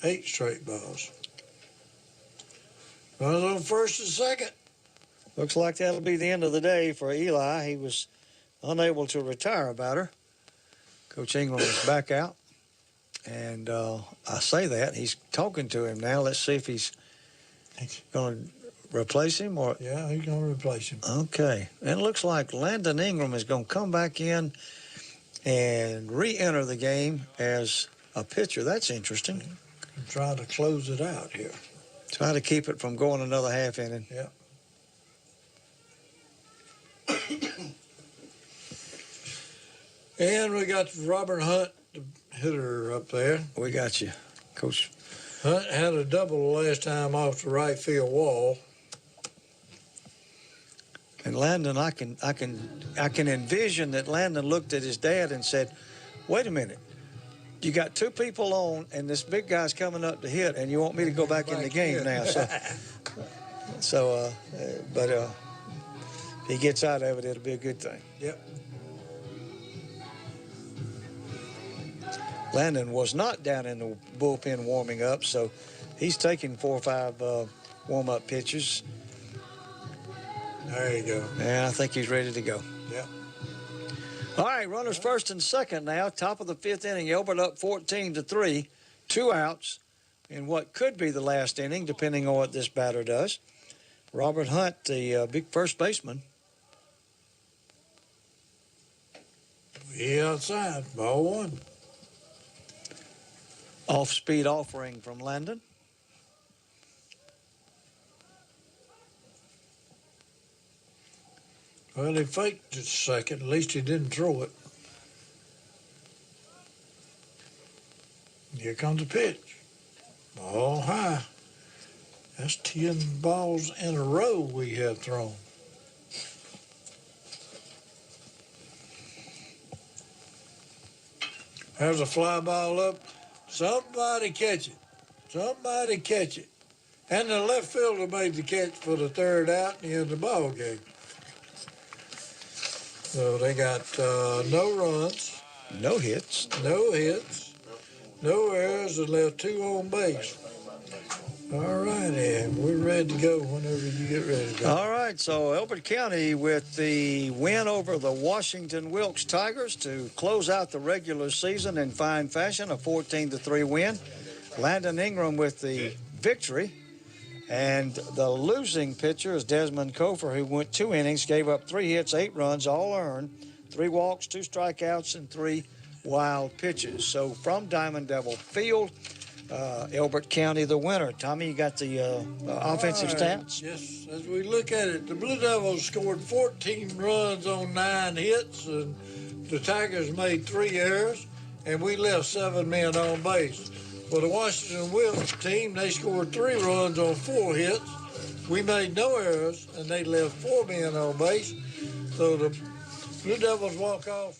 Eight straight balls. Runners on first and second. Looks like that'll be the end of the day for Eli. He was unable to retire a batter. Coach Ingram is back out. And I say that. He's talking to him now. Let's see if he's going to replace him. Or yeah, he's going to replace him. Okay. And it looks like Landon Ingram is going to come back in and re-enter the game as a pitcher. That's interesting. I'm trying to close it out here. Try to keep it from going another half inning. Yeah. And we got Robert Hunt, the hitter, up there. We got you, Coach. Hunt had a double last time off the right field wall. And Landon, I can envision that Landon looked at his dad and said, "Wait a minute. You got 2 people on, and this big guy's coming up to hit, and you want me to go back in the game now." But if he gets out of it, it'll be a good thing. Yep. Landon was not down in the bullpen warming up, so he's taking 4 or 5 warm-up pitches. There you go. And I think he's ready to go. Yep. All right, runners first and second now. Top of the 5th inning. Elbert up 14-3. 2 outs in what could be the last inning, depending on what this batter does. Robert Hunt, the big first baseman. He outside. Ball 1. Off-speed offering from Landon. Well, he faked it second. At least he didn't throw it. Here comes the pitch. Ball high. That's 10 balls in a row we have thrown. There's a fly ball up. Somebody catch it. Somebody catch it. And the left fielder made the catch for the third out and the end of the ball game. So they got no runs. No hits. No hits. No errors and left 2 on base. All right, Ed. We're ready to go whenever you get ready to go. All right, so Elbert County with the win over the Washington-Wilkes Tigers to close out the regular season in fine fashion, a 14-3 win. Landon Ingram with the victory. And the losing pitcher is Desmond Kofer, who went 2 innings, gave up 3 hits, 8 runs, all earned, 3 walks, 2 strikeouts, and 3 wild pitches. So from Diamond Devil Field, Elbert County the winner. Tommy, you got the offensive stats? Yes, as we look at it, the Blue Devils scored 14 runs on 9 hits, and the Tigers made 3 errors, and we left 7 men on base. For the Washington-Wilkes team, they scored 3 runs on 4 hits. We made no errors, and they left 4 men on base. So the Blue Devils walk off.